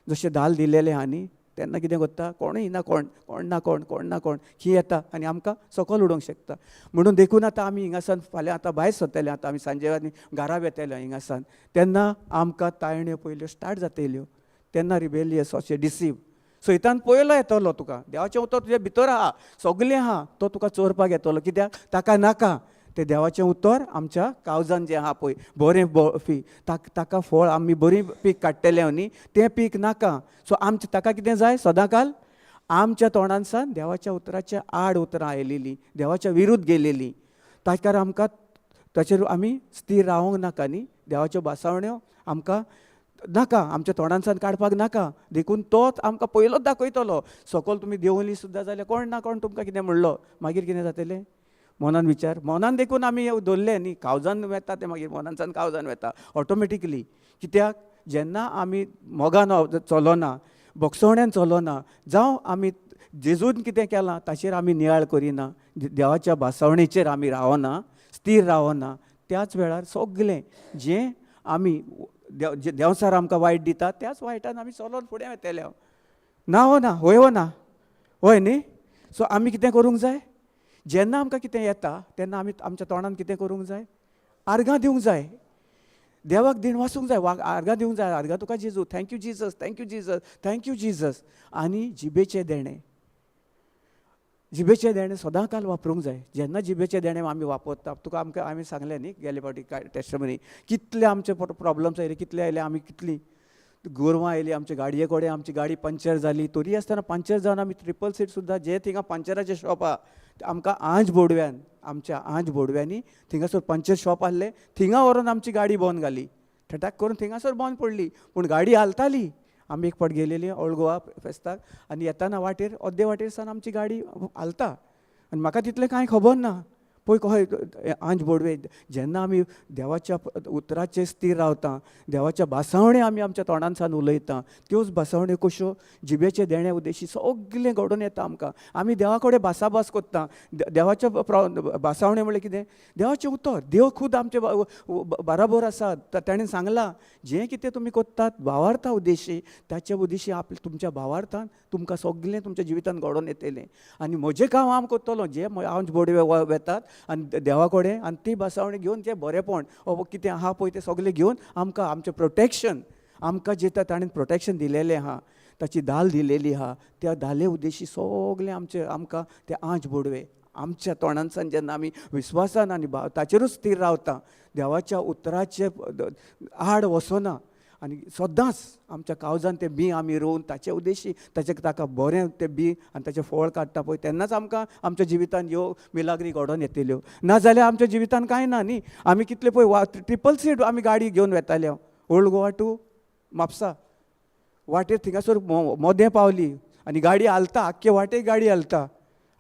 जशें धाल दिलेले आहा न्ही, तेन्ना कितें करता, कोणूय ना कोण ही येता आनी आमकां सकयल उडोवंक शकता. म्हणून देखून आतां आमी हिंगासान फाल्यां आतां भायर सरतले, आतां आमी सांजे आनी घरा येतले हिंगासान, तेन्ना आमकां तायण्यो पयल्यो स्टार्ट जातल्यो. तेन्ना रिबेलियस अशें डिसीव सैतान पयलो येतलो तुका. देवाचें उतर तुजे भितर आहा, सगलें आहा, तो तुका चोरपाक येतलो. कित्याक ताका नाका तें देवाचें उतर आमच्या काळजान जें आहा पळय, बरें ताका फळ आमी बरीं पीक काडटले न्ही, तें पीक नाका. सो आमचें ताका कितें जाय, सदांकाल आमच्या तोंडांसान देवाच्या उतराच्या आड उतरां आयलेलीं, देवाच्या विरुद्ध गेलेलीं. ताका आमकां ताचेर आमी स्थिर रावंक नाका न्ही. देवाच्यो भासावण्यो आमकां नाका, आमच्या तोंडांसान काडपाक नाका. देखून तोच आमकां पयलोच दाखयतलो. सकयल तुमी देंवली सुद्दां जाल्यार कोण ना कोण तुमकां कितें म्हणलो, मागीर कितें जातलें, मनान विचार, मनान देखून आमी दवरले न्ही, काळजान वेता तें मागीर मनांतल्यान काळजान वेता ऑटोमॅटिकली. कित्याक जेन्ना आमी मोगान चलोना, भोगसवण्यान चलोना, जावं आमी जेजून कितें केलां ताचेर आमी नियाळ करिना, देवाच्या भासावणेचेर आमी रावना, स्थिर रावना, त्याच वेळार सगलें जें आमी देंवसार आमकां वायट दिता त्याच वायटान आमी चलोन फुडें वतले. ना हो ना, वय न्ही. सो आमी कितें करूंक जाय, जेन्ना आमकां कितें येता तेन्ना आमी आमच्या तोंडान कितें करूंक जाय, आर्गां दिवंक जाय, देवाक दिन वासूंक जाय, आर्गां दिवंक जाय. आर्गां तुका जेजू, थँक्यू जिजस. आनी जिबेचें देणें सदांकाल वापरूंक जाय. जेन्ना जिबेचें देणें आमी वापरता, तुका आमी सांगलें न्ही गेले फावटी टेस्टमनी, कितले आमचे प्रॉब्लम्स आयले, कितले आयले, आमी कितलीं गोरवां आयलीं आमचे गाडये कडेन, आमची गाडी पंक्चर जाली. तरी आसतना पंक्चर जावन आमी ट्रिपल सीट सुद्दां, जे थिंगा पंक्चराचें शॉप आहा आमकां आमच्या आंज बोडव्यांनी थिंगासर पंक्चर शॉप आहलें, थिंगा व्हरून आमची गाडी बंद घाली, ठटाक करून थिंगासर बंद पडली. पूण गाडी हालताली. आमी एक फावट गेलेली ओल्ड गोवा फेस्ताक, आनी येताना अर्दे वाटेर सावन आमची गाडी हालता, आनी म्हाका तितलें कांय खबर ना. पळय कशें आंज बोडवे, जेन्ना आमी देवाच्या उतराचेर स्थिर रावता, देवाच्या भासावण्यो आमी आमच्या तोंडांसान उलयता, त्योच भासावण्यो कश्यो जिबेचे देणे उद्देशी सगलें घडोवन येता आमकां. आमी देवा कडेन भासाभास कोत्ता. देवाच्या भासावण्यो म्हणल्यार कितें, देवाचें उतर. देव खूद आमचे बराबर आसा. ताणें सांगलां, जें कितें तुमी कोत्तात भावार्था उद्देशी, त्याच्या उद्देशी तुमच्या भावार्थान तुमकां सगलें तुमच्या जिवितान घडोवन येतलें. आनी म्हजें काम हांव कोत्तलो, जे आंज बोडवे वेतात आनी देवा कडेन, आनी ती भासावणी घेवन तें बरेंपण कितें आहा पळय तें सगलें घेवन आमकां आमचें प्रोटेक्शन, आमकां जें ताणें प्रोटेक्शन दिलेलें आहा, ताची धाल दिलेली आहा, त्या धाले उद्देशी सगलें आमकां ते आंज बोडवे आमच्या तोंडांसान जेन्ना आमी विस्वासान आनी ताचेरूच स्थिर रावता, देवाच्या उतराचे आड वचना, आनी सदांच आमच्या काळजान तें बी आमी रोवन ताचे उद्देशी ताका बरें तें बी आनी ताचें फळ काडटा पळय, तेन्नाच आमकां आमच्या जिवितान ह्यो मिलाग्री घडोवन येतल्यो. नाजाल्यार आमच्या जिवितान कांय ना न्ही. आमी कितले पळय ट्रिपल सीट आमी गाडी घेवन वेताले, ओल्ड गोवा टू म्हापसा. वाटेर थिंगासर मोदें पावली आनी गाडी हालता, आख्खे वाटेक गाडी हालता,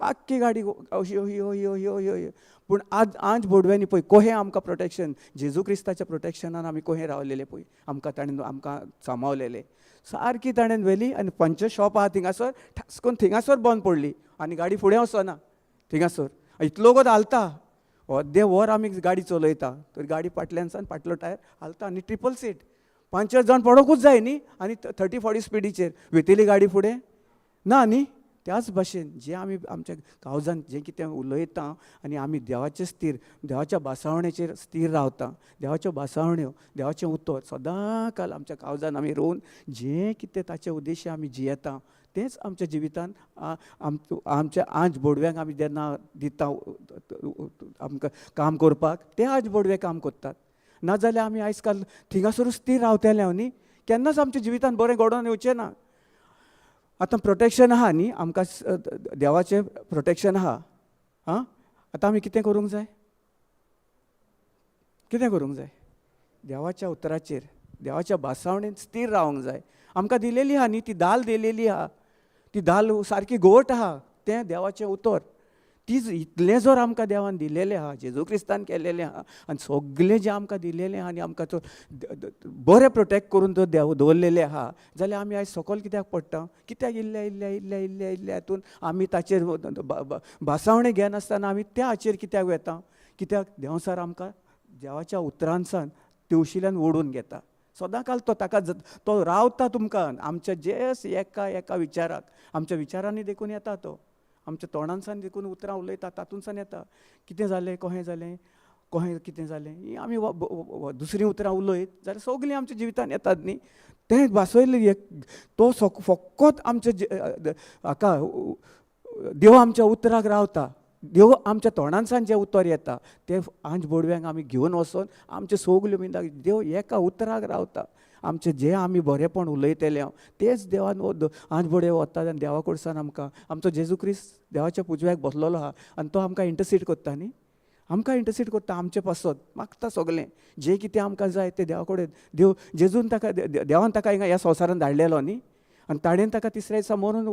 आख्खी गाडी यो. पूण आंज बोडव्यांनी पळय कशें आमकां प्रोटेक्शन, जेजू क्रिस्ताच्या प्रोटेक्शनान आमी कशें रावलेले पळय, ताणें आमकां सांबाळलेले. सारकी ताणें व्हेली आनी पंक्चर शॉप आहा थिंगासर, ठास करून थिंगासर बंद पडली आनी गाडी फुडें वचना. थिंगासर इतलो वगत हालता, अर्दें वर आमी गाडी चलयता, तर गाडी फाटल्यान सावन फाटलो टायर हालता आनी ट्रिपल सीट 5 जाण पडोंकूच जाय न्ही, आनी 30-40 स्पिडीचेर वयतली गाडी फुडें ना न्ही. त्याच भाशेन जे आमी आमच्या काळजांत जें कितें उलयता आनी आमी देवाचे स्थिर, देवाच्या भासावणेचेर स्थिर रावता, देवाच्यो भासावण्यो, देवाचें उतर सदां काल आमच्या काळजांत आमी रोवन जें कितें ताचे उद्देश आमी जियेता तेंच आमच्या जिवितांत आमच्या आंज बोडव्यांक आमी जेन्ना दिता आमकां काम करपाक, ते आंज बोडवे काम करतात. नाजाल्यार आमी आयज काल थिंगासरूच स्थिर रावतले न्ही, केन्नाच आमच्या जिवितांत बरें घडोवन येवचें ना. आतां प्रोटेक्शन आहा न्ही, आमकां देवाचें प्रोटेक्शन आहा. आतां आमी कितें करूंक जाय? कितें करूंक जाय? देवाच्या उतराचेर, देवाच्या भासावणेन स्थिर रावंक जाय. आमकां दिलेली आहा न्ही, ती दाल दिलेली आहा, ती दाल सारकी घोट आहा, तें देवाचें उतर. तीच इतलें जर आमकां देवान दिलेलें आहा, जेजू क्रिस्तान केलेलें आहा, आनी सगळें जें आमकां दिलेलें आहा आनी आमकां तो बरें प्रोटेक्ट करून जर देव दवरलेलें आहा, जाल्यार आमी आयज सकयल कित्याक पडटा? कित्याक इल्ल्या हातून आमी ताचेर भासावणें घेनासतना आमी त्या हाचेर कित्याक वेता? कित्याक देंवसार आमकां देवाच्या उतरांसान तिवशिल्यान ओडून घेता. सदां काल तो रावता तुमकां आमच्या जे एका विचाराक, आमच्या विचारांनी देखून येता तो, आमच्या तोंडांसान देखून उतरां उलयता तातूंतसान येता. कितें जालें, कहें जालें, कहें कितें जालें, ही आमी दुसरीं उतरां उलयत जाल्यार सगलीं आमच्या जिवितांत येतात न्ही. तें भासयलें तो फकत आमच्या हाका देव आमच्या उतराक रावता. देव आमच्या तोंडांसान जें उतर येता तें आंज बोडव्यांक आमी घेवन वचोन आमचे सगल्यो मिंदा देव एका उतराक रावता. आमचें जें आमी बरेंपण उलयतले तेंच देवान आंज बोडे वतात आनी देवा कडच्यान आमकां आमचो जेजू क्रिस्त देवाच्या पुजव्याक बसलेलो आहा आनी तो आमकां इंटरसीड करता न्ही. आमकां इंटरसीड करता, आमचें पासत मागता सगलें जें कितें आमकां जाय तें देवा कडेन. जेजून ताका देवान ताका हिंगा ह्या संवसारांत धाडलेलो न्ही, आनी ताणेन ताका तिसऱ्या दिसा मरून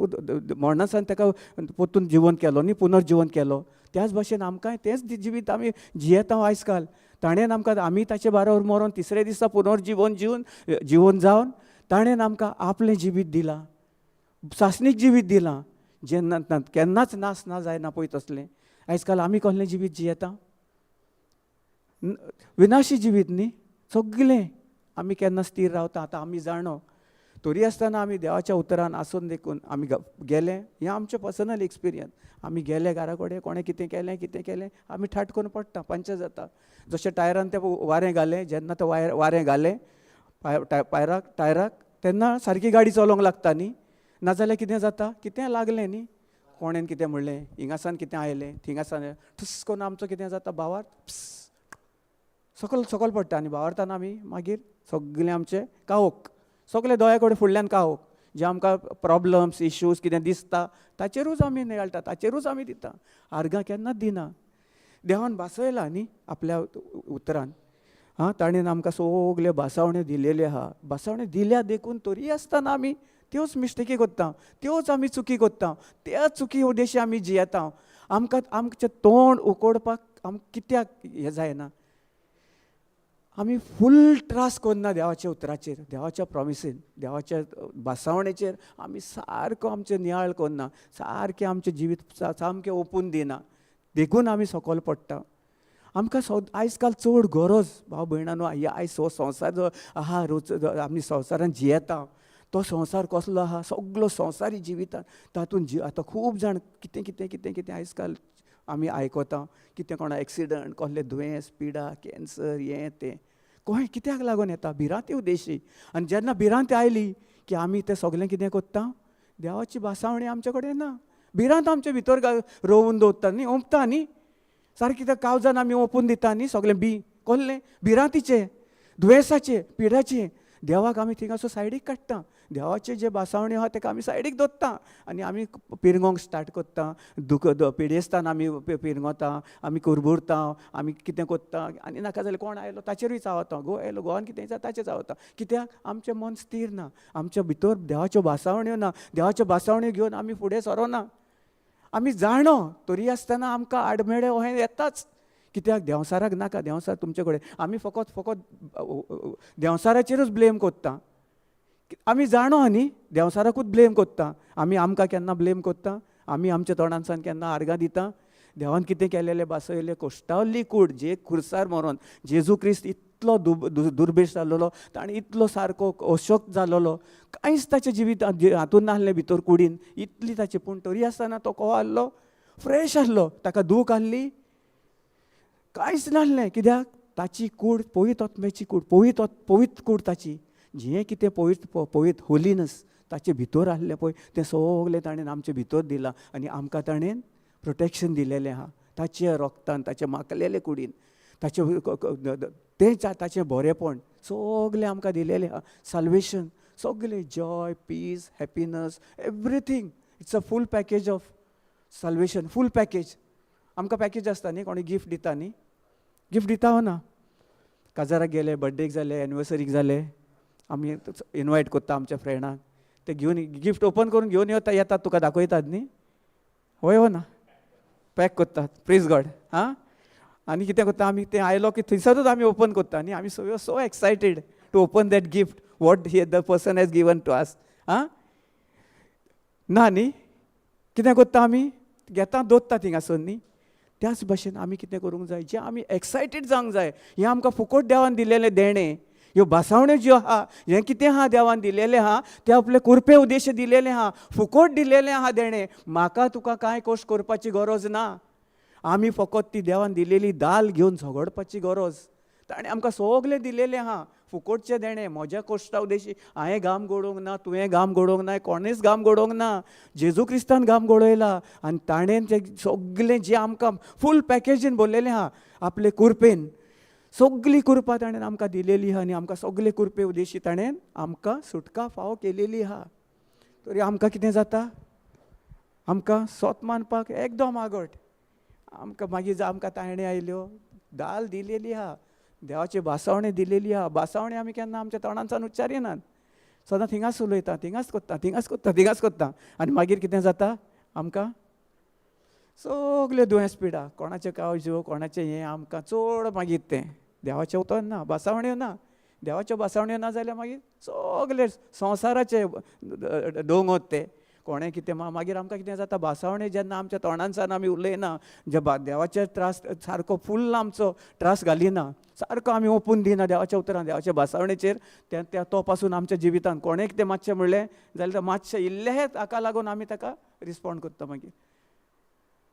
मरणासान ताका परतून जिवन केलो न्ही, पुनर्जीवन केलो. त्याच भाशेन आमकांय तेंच जिवीत आमी जियेता आयज काल. ताणेन आमकां आमी ताचे बाराबर मरोन तिसऱ्या दिसा पुनर्जीवन जीवन जावन ताणेन आमकां आपलें जिवीत दिलां, सासणीक जिवीत दिलां, जेन्ना केन्नाच नास ना जायना पळय तसलें. आयज काल आमी कसलें जिवीत जियेता? विनाशी जिवीत न्ही. सगलें आमी केन्ना स्थिर रावता आतां आमी जाणो. तरी आसतना आमी देवाच्या उतरान आसून देखून आमी गेले, हें आमचें पर्सनल एक्सपिरियन्स. आमी गेले घरा कडेन, कोणें कितें केलें आमी ठाट करून पडटा, पंच जाता. जशें टायरान तें वारें घालें, जेन्ना तें वारें घालें टायराक तेन्ना सारकी गाडी चलोवंक लागता न्ही. नाजाल्यार कितें जाता, कितें लागलें न्ही, कोणेन कितें म्हणलें, हिंगासान कितें आयलें, थिंगासान ठुस करून आमचो कितें जाता, भावार्थ सकयल पडटा. आनी भावार्थान आमी मागीर सगलें आमचें कावोक, सगळे दोळे कडेन फुडल्यान कावोक, जे आमकां प्रॉब्लम्स इश्यूज कितें दिसता ताचेरूच आमी नियाळटा, ताचेरूच आमी दिता. आर्गां केन्नाच दिना. देवान भासयला न्ही आपल्या उतरान. ताणेन आमकां सगल्यो भासावण्यो दिलेल्यो आहा. भासावण्यो दिल्या देखून तरी आसतना आमी त्योच मिस्टेकी करता, त्योच आमी चुकी करता, त्याच चुकी उद्देशी आमी जियेता. आमकां आमचें तोंड उकोडपाक आमकां कित्याक हें जायना? आमी फूल ट्रस्ट करना देवाच्या उतराचेर, देवाच्या प्रॉमिसीन, देवाच्या भासावणेचेर आमी सारको आमचें नियाळ करना, सारकें आमचें जिवीत सामकें ओपून दिना, देखून आमी सकयल पडटा. आमकां आयज काल चड गरज भाव भयणानो, आयज संवसार जो आहा रोज आमी संवसारान जियेता तो संवसार कसलो आहा, सगलो संवसारी जिवितांत तातूंत आतां खूब जाण कितें आयज काल आमी आयकता, कितें कोणा एक्सिडंट, कसलें दुयेंस, पिडा, कॅन्सर, हें तें कहें कित्याक लागून येता? भिरांती उद्देशी. आनी जेन्ना भिरांत आयली की आमी तें सगलें कितें करता? देवाची भासावणी आमचे कडेन ना, भिरांत आमचे भितर रोवून दवरता न्ही, ओंपता न्ही, सारकी त्या काळजान आमी ओपून दिता न्ही सगलें कसलें भिरांतीचें, दुयेंसाचें, पिडाचें. देवाक आमी थिंगासो सायडीक काडटा. देवाचे जे भासावणी आहा तेका आमी सायडीक दवरता आनी आमी पिरगोंक स्टार्ट करता. पिडेस्तान आमी पिरगोता, आमी कुरबुरता, आमी कितें करता, आनी नाका जाल्यार कोण आयलो ताचेरूय चावता, आयलो गोवान कितें जाता ताचेर चावता. कित्याक? आमचें मन स्थिर ना, आमच्या भितर देवाच्यो भासावण्यो ना, देवाच्यो भासावण्यो घेवन आमी फुडें सरोना. आमी जाणो तरी आसतना आमकां आडमेळें अहें येताच. कित्याक? देंवसाराक नाका, देंवसार तुमचे कडेन. आमी फकत देंवसाराचेरूच ब्लेम करता. आमी जाणो न्ही देंवसाराकूच ब्लेम करता. आमी आमकां केन्ना ब्लेम करता? आमी आमच्या तोंडांसान केन्ना आर्गां दिता? देवान कितें केलेलें भासयलें, कोश्टावल्ली कूड जे खुर्सार मरोन जेजू क्रिस्त इतलो दुर्बेश जाल्लो, ताणें इतलो सारको अशक्त जाल्लो, कांयच ताच्या जिवितांत हातून नासलें भितर कुडीन, इतली ताची, पूण तरी आसतना तो कहो आहलो फ्रेश आहलो, ताका दूख आहली कांयच नासलें. कित्याक ताची कूड पवित्र आत्म्याची कूड, पवित्र कूड ताची, जें कितें पवित्र होलीनस ताचे भितर आहलें पळय तें सगलें ताणें आमचे भितर दिलां आनी आमकां ताणें प्रोटेक्शन दिलेलें आहा ताच्या रोगतान, ताच्या माकलेले कुडीन, तें ताचें बरेंपण सगलें आमकां दिलेलें आहा. साल्वेशन सगलें, joy, peace, happiness, everything. It's a full package of salvation, full package. आमकां पॅकेज आसता न्ही, कोणी गिफ्ट दिता न्ही, गिफ्ट दिता हो ना. काजाराक गेले, बर्थडेक जाले, एनिवर्सरीक जाले, आमी इनवायट करता आमच्या फ्रेंडांक, ते घेवन गिफ्ट ओपन करून घेवन येतात, तुका दाखयतात न्ही, वय हो ना, पॅक करतात. Praise God. हां, आनी कितें करता आमी, तें आयलो की थंयसरूच आमी ओपन करता न्ही. आमी so excited to open that gift what the person has given to us. हां ना न्ही, कितें करता आमी, घेता दवरता थिंगासून न्ही. त्याच भाशेन आमी कितें करूंक जाय, जें आमी एक्सायटेड जावंक जाय. हें आमकां फुकट देवान दिलेलें देणें, ह्यो भासावण्यो ज्यो आहा, जें कितें आहा देवान दिलेलें आहा तें आपले कुरपे उद्देश दिलेलें आहा, फुकट दिलेलें आहा देणें. म्हाका तुका कांय कश्ट करपाची गरज ना. आमी फकत ती देवान दिलेली दाल घेवन झगडपाची गरज. ताणें आमकां सगलें दिलेलें आहा, फुकटचें देणें. म्हज्या कश्टा उद्देशी हांवें घाम घडोवंक ना, तुवें घाम घडोवंक ना, कोणेच घाम घडोवंक ना. जेजू क्रिस्तान घाम घडोयला आनी ताणें तें सगलें जें आमकां फूल पॅकेजीन भरलेलें आहा, आपले कुरपेन सगलीं कुरपां ताणें आमकां दिलेलीं आहा आनी आमकां सगले कुरपे उद्देशी ताणें आमकां सुटका फावो केलेली आहा. तरी आमकां कितें जाता, आमकां सोत मानपाक एकदम आगट. आमकां मागीर आमकां तायण्यो आयल्यो, दाल दिलेली आहा, देवाची भासावणी दिलेली आहा. भासावणी आमी केन्ना आमच्या तोंडांतल्यान उच्चारिनात, सदां थिंगाच उलयता, थिंगाच कोत्ता आनी मागीर कितें जाता, आमकां सगल्यो दुयेंस पिडा, कोणाचे काळज्यो, कोणाचें हें, आमकां चड मागीर तें देवाचें उतर ना, भासावण्यो ना. देवाच्यो भासावण्यो ना जाल्यार मागीर सगले संवसाराचे दोंगोत ते कोणें कितें मागीर आमकां कितें जाता, भासावणी जेन्ना आमच्या तोंडांसान आमी उलयना, जे देवाचे त्रास सारको फुल्ल आमचो त्रास घालिना, सारको आमी ओपून दिना देवाच्या उतरान, देवाच्या भासावणेचेर, तो पासून आमच्या जिवितांत कोणें कितें मातशें म्हणलें जाल्यार मातशें इल्लें ताका लागून आमी ताका रिस्पॉन्ड करता. मागीर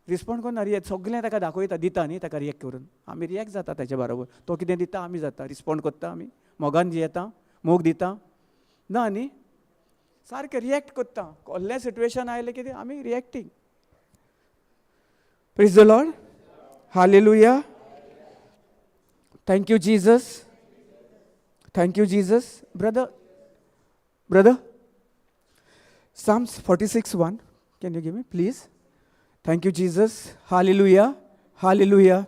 रिस्पॉन्ड करना, सगलें ताका दाखयता, दिता न्ही ताका रिएक्ट करून. आमी रिएक्ट जाता ताच्या बरोबर. तो कितें दिता आमी जाता रिस्पॉन्ड करता, आमी मोगान येता, मोग दिता ना न्ही, सारकें रिएक्ट करता. कसलें सिट्युएशन आयलें कितें आमी रिएक्टींग. Praise the Lord. Hallelujah. Thank you Jesus. Thank you Jesus. Brother Psalms 46:1, can you give me please? Thank you Jesus. Hallelujah. Hallelujah.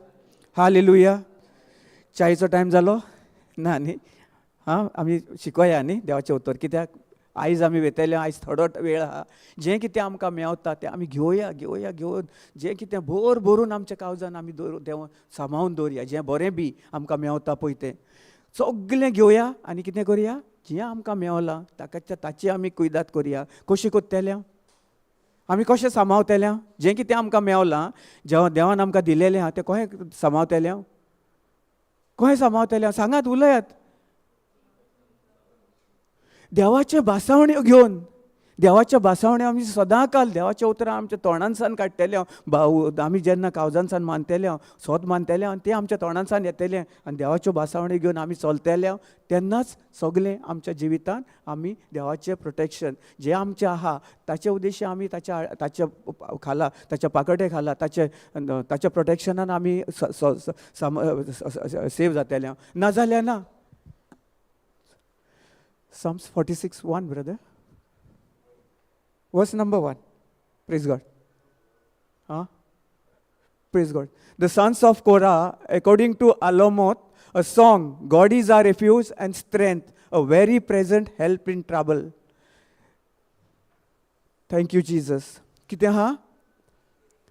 Hallelujah. चायेचो टायम जालो ना न्ही. हां, आमी शिकोया न्ही देवाचें उतर. कित्याक आयज आमी वेतले, आयज थोडो वेळ आहा, जें कितें आमकां मेवता तें आमी घेवन जें कितें भरून आमच्या काळजान आमी देव सांबाळून दवरया. जें बरें बी आमकां मेवता पळय तें सगलें घेवया आनी कितें करया, जें आमकां मेवलां ताची आमी कुयदाद करया. कशी कोत्तेल्या, आमी कशें सांबाळटल्या, जें कितें आमकां मेवलां, जें देवान आमकां दिलेलें आहा तें कशें सांबाळटल्या, कशें सांबाळटल्या, सांगात, उलयात. देवाचे भासावण्यो घेवन, देवाच्या भासावण्यो आमी सदां काल देवाच्या उतरां आमच्या तोंडांसान काडटले. आमी जेन्ना काळजांसान मानतले, सोत मानतले आनी तें आमच्या तोंडांसान येतलें आनी देवाच्यो भासावण्यो घेवन आमी चलतले, तेन्नाच सगलें आमच्या जिवितांत आमी देवाचें प्रोटेक्शन जें आमचें आहा ताचे उद्देशी आमी ताच्या खाला, ताच्या पाकटे खाला, ताच्या प्रोटेक्शनान आमी सेव जातले. नाजाल्यार ना. Psalms 46:1, brother. Verse number 1. Praise God. Praise God. The sons of Korah, according to Alamoth, a song, God is our refuge and strength, a very present help in trouble. Thank you, Jesus. कितें आहा?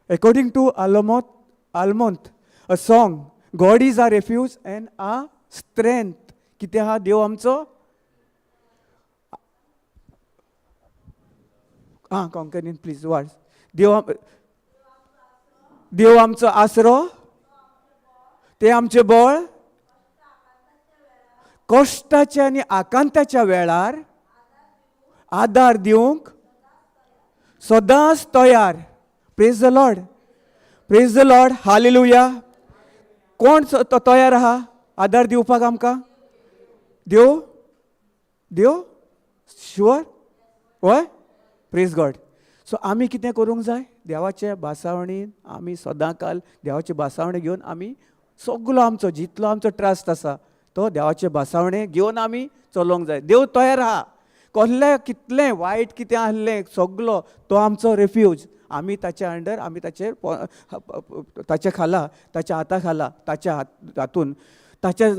According to Alamoth, a song, God is our refuge and our strength. कितें आहा? देव आमचो कॉन्करीन प्लीज वर्ड. देव आमचो आसरो, ते आमचे बळ, कश्टाच्या आनी आकांताच्या वेळार आदार दिवंक सदांच तयार. Praise the Lord, praise the Lord, hallelujah. कोण तयार आहा आदार दिवपाक आमकां? देव, देव शुअर, हय, प्रेज गॉड. सो आमी कितें करूंक जाय? देवाचे बासावणीन आमी सदांकाल देवाचे बासावणे घेवन आमी सगलो आमचो जितलो आमचो ट्रस्ट आसा तो देवाचे बासावणे घेवन आमी चलोवंक जाय. देव तयार आहा. कसलें कितलें वायट कितें आहलें सगलो तो आमचो रेफ्यूज. आमी ताच्या अंडर, आमी ताच्या खाला, ताच्या हाता खाला, ताच्या हातून, ताच्या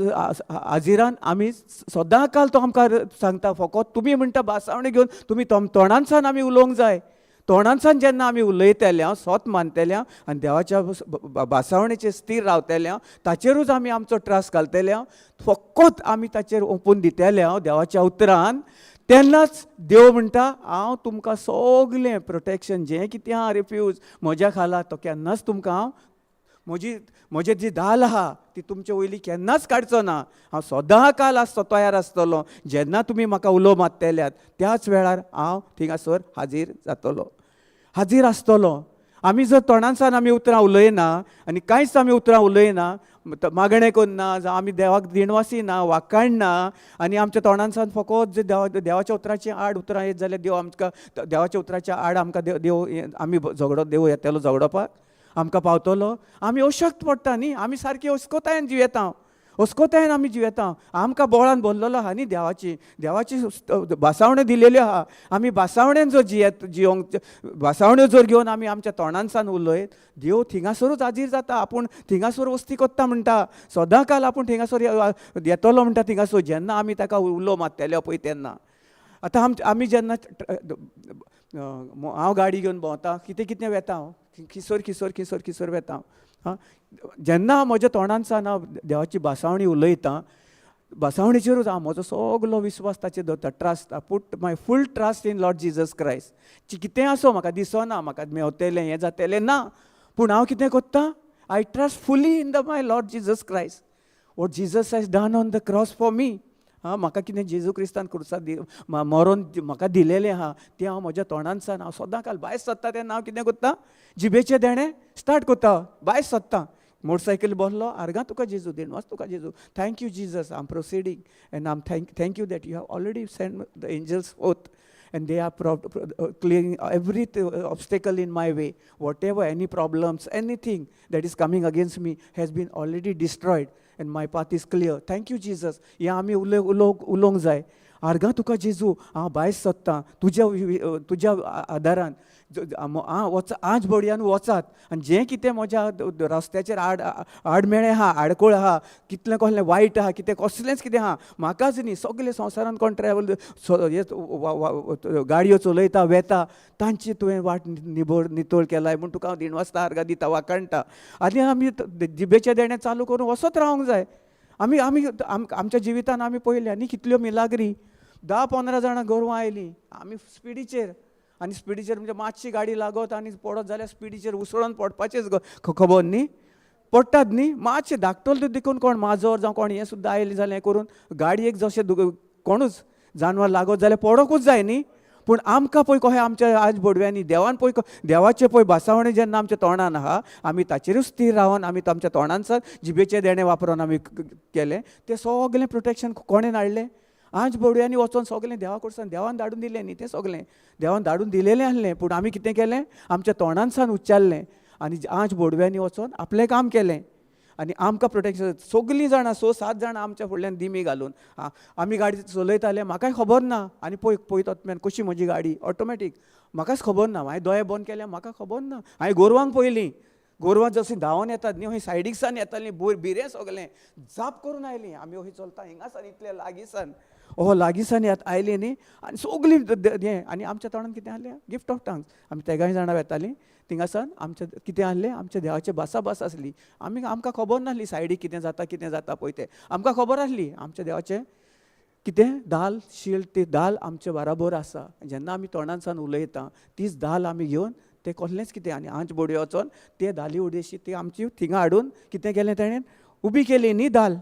आजिरान आमी सदांकाल तो आमकां सांगता फकत तुमी म्हणटा बासावणे घेवन तुमी तोंडानसान आमी उलोवंक जाय. तोंडानसान जेन्ना आमी उलयतले स्वत मानतले आनी देवाच्या बासावणेचेर स्थिर रावतले ताचेरूच आमी आमचो ट्रस्ट घालतले फकत आमी ताचेर ओपून दितले देवाच्या उतरान, तेन्नाच देव म्हणटा हांव तुमकां सगलें प्रोटेक्शन जें कितें आहा रेफ्यूज म्हज्या खाला तो केन्नाच तुमकां हांव म्हजें जी दाल आहा ती तुमचे वयली केन्नाच काडचो ना. हांव सदांकाल आसतो तयार आसतलो. जेन्ना तुमी म्हाका उलो मारतल्यात त्याच वेळार हांव थिंगासर हाजीर जातलो, हाजीर आसतलो. आमी जर तोंडानसान आमी उतरां उलयना आनी कांयच आमी उतरां उलयना, मागणें करना, जावं आमी देवाक दिणवासी ना, वाखाणना आनी आमच्या तोंडानसान फकत जे देवाच्या उतराची आड उतरां येत जाल्यार देव आमकां देवाच्या उतराच्या आड आमकां देव आमी झगडो देव येतलो झगडोवपाक आमकां पावतलो. आमी अशक्त पडटा न्ही. आमी सारकी अस्कोतायेन जियेता, अस्कोतायेन आमी जियेता. आमकां बोळान भरलेलो आहा न्ही देवाची बासावण्यो दिलेल्यो आहा. आमी बासावण्यान जर जियोंक बासावण्यो जर घेवन आमी आमच्या तोंडानसान उलयत देव थिंगासरूच हाजीर जाता. आपूण थिंगासर वस्ती कोत्ता म्हणटा, सदांकाल आपूण थिंगासर येतलो म्हणटा. थिंगासर जेन्ना आमी ताका उलो मारतले पळय तेन्ना. आतां आमी जेन्ना हांव गाडी घेवन भोंवता, कितें कितें वेता हांव, खिसोर वेता हांव. जेन्ना हांव म्हज्या तोंडानसान हांव देवाची बासावणी उलयतां, बासावणेचेरूच हांव म्हजो सगलो विस्वास ताचेर दवरता, trust. I put my full trust in Lord Jesus Christ. कितें आसो म्हाका दिसना म्हाका मेवतलें हें जातलें ना, पूण हांव कितें करतां? I trust fully in the my Lord Jesus Christ. What Jesus has done on the cross for me. म्हाका कितें जेजू क्रिस्तान क्रुसार मरोन म्हाका दिलेलें आहा तें हांव म्हज्या तोंडानसान हांव सदांकाल भायर सरता तेन्ना हांव कितें करतां? जिबेचें देणें स्टार्ट करता, भायर सरतां. मोटरसायकल बसलो, आर्गां तुका जेजू, देणवास तुका जेजू, thank you Jesus, I am proceeding and I am thank you that you have already send the angels forth and they are clearing every obstacle in my way. Whatever, any problems, anything that is coming against me has been already destroyed and my path is clear. Thank you Jesus. या आमी उलोवंक जाय. आर्गां तुका जेजू, हांव भायर सरतां तुज्या आदारान. आज बडयान वचात आनी जें कितें म्हज्या रस्त्याचेर आडमेळें आहा, आडकोळ आहा, कितलें कसलें वायट आहा, कितें कसलेंच कितें आहा, म्हाकाच न्ही सगलें संवसारान कोण ट्रॅवल गाडयो चलयता वेता तांची तुवें वाट नितळ केलाय म्हूण तुका हांव दिणवासता आर्गां दिता, वाखाणटा. आनी आमी जिबेचें देणें चालू करून वचत रावंक जाय. आमी आमच्या जिवितान आमी पळयल्या न्ही कितल्यो मिलाग्री. 10-15 जाणां गोरवां आयलीं, आमी स्पिडीचेर, आनी स्पिडीचेर म्हणजे मातशी गाडी लागत आनी पडत जाल्यार स्पिडीचेर उसळोन पडपाचेच खबर न्ही, पडटात न्ही. मातशें धाकटोल देखून कोण माजर जावं कोण हें सुद्दां आयलें जाल्यार हें करून गाडयेक जशें कोणूच जानवर लागत जाल्यार पडोंकूच जाय न्ही. पूण आमकां पळय कशें आमच्या आज बोडव्यांनी देवान पळय देवाचें पळय बासावणें जेन्ना आमच्या तोंडान आहा आमी ताचेरूच स्थिर रावन आमी आमच्या तोंडानसान जिबेचें देणें वापरून आमी केलें तें सगलें प्रोटेक्शन कोणें हाडलें? आज बोडव्यांनी वचोन सगलें देवा कडच्यान देवान धाडून दिलें न्ही. तें सगलें देवान धाडून दिलेलें आसलें, पूण आमी कितें केलें? आमच्या तोंडानसान उच्चारलें आनी आज बोडव्यांनी वचोन आपलें काम केलें आनी आमकां प्रोटेक्शन. सगलीं जाणां 6-7 जाणां आमच्या फुडल्यान दिमी घालून आमी गाडी चलयताले. म्हाकाय खबर ना आनी पळयत कशी म्हजी गाडी ऑटोमॅटीक म्हाकाच खबर ना. हांवें दोळे बंद केले, म्हाका खबर ना. हांवें गोरवांक पळयलीं, गोरवां जशीं धांवून येतात न्ही, अशीं सायडीकसान येतालीं, भिरें सगलें जाप करून आयलीं. आमी अशीं चलता हिंगासान इतले लागींसान लागींसान आयलीं न्ही आनी सगलीं हें. आनी आमच्या तोंडान कितें आहलें? Gift of tongues. आमी तेगाय जाणां वेतालीं थिंगासान. आमचें कितें आहलें? आमच्या देवाचें भास आसली. आमकां खबर नासली सायडीक कितें जाता पळय तें. आमकां खबर आसली आमच्या देवाचें कितें दाल शील्ड, ती दाल आमच्या बराबर आसा. जेन्ना आमी तोंडानसान उलयता तीच दाल आमी घेवन तें कसलेंच कितें. आनी आंच बोडयो वचोन ते दाली उडयशी ती आमची थिंगा हाडून कितें केलें ताणें? उबी केली न्ही दाल,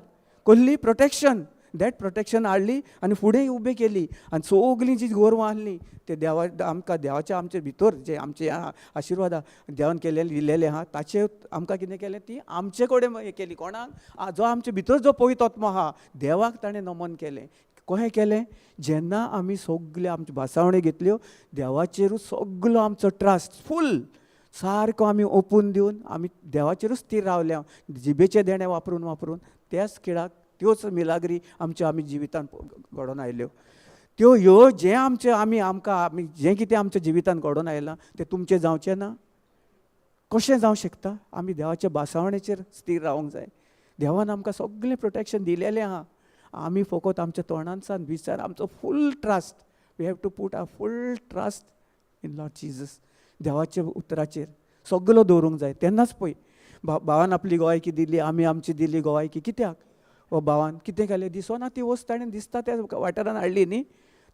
कसली प्रोटेक्शन. दॅट प्रोटेक्शन हाडली आनी फुडें उबें केली. आनी सगलीं जीं गोरवां आहलीं ते आमकां देवाच्या आमचे भितर जे आमचे आशिर्वाद देवान दिलेले आहा ताचे आमकां कितें केलें, ती आमचे कडेन हें केली. कोणाक, जो आमचे भितर जो पवित्र आत्मा आहा देवाक ताणें नमन केलें. कशें केलें, जेन्ना आमी सगल्यो आमच्यो भासावण्यो घेतल्यो देवाचेरूच सगलो आमचो ट्रस्ट फूल सारको आमी ओपून दिवन आमी देवाचेरूच स्थिर रावल्या. जिबेचे देणे वापरून त्याच खेळाक त्योच मिलाग्री आमी जिवितान घडोवन आयल्यो. त्यो ह्यो जें आमचें आमी जें कितें आमच्या जिवितान घडोवन आयलां तें तुमचें जावचें ना. कशें जावं शकता, आमी देवाच्या भासावणेचेर स्थिर रावूंक जाय. देवान आमकां सगळें प्रोटेक्शन दिलेलें आहा. आमी फकत आमच्या तोंडांसान विचार आमचो full trust, we have to put our full trust in Lord Jesus. देवाच्या उतराचेर सगलो दवरूंक जाय. तेन्नाच पळय भावान आपली गोवायकी दिली, आमी आमची दिली गोवायकी. कित्याक हो भावान कितें केलें, दिसना ती वस्त ताणें दिसता त्या वाठारान हाडली न्ही,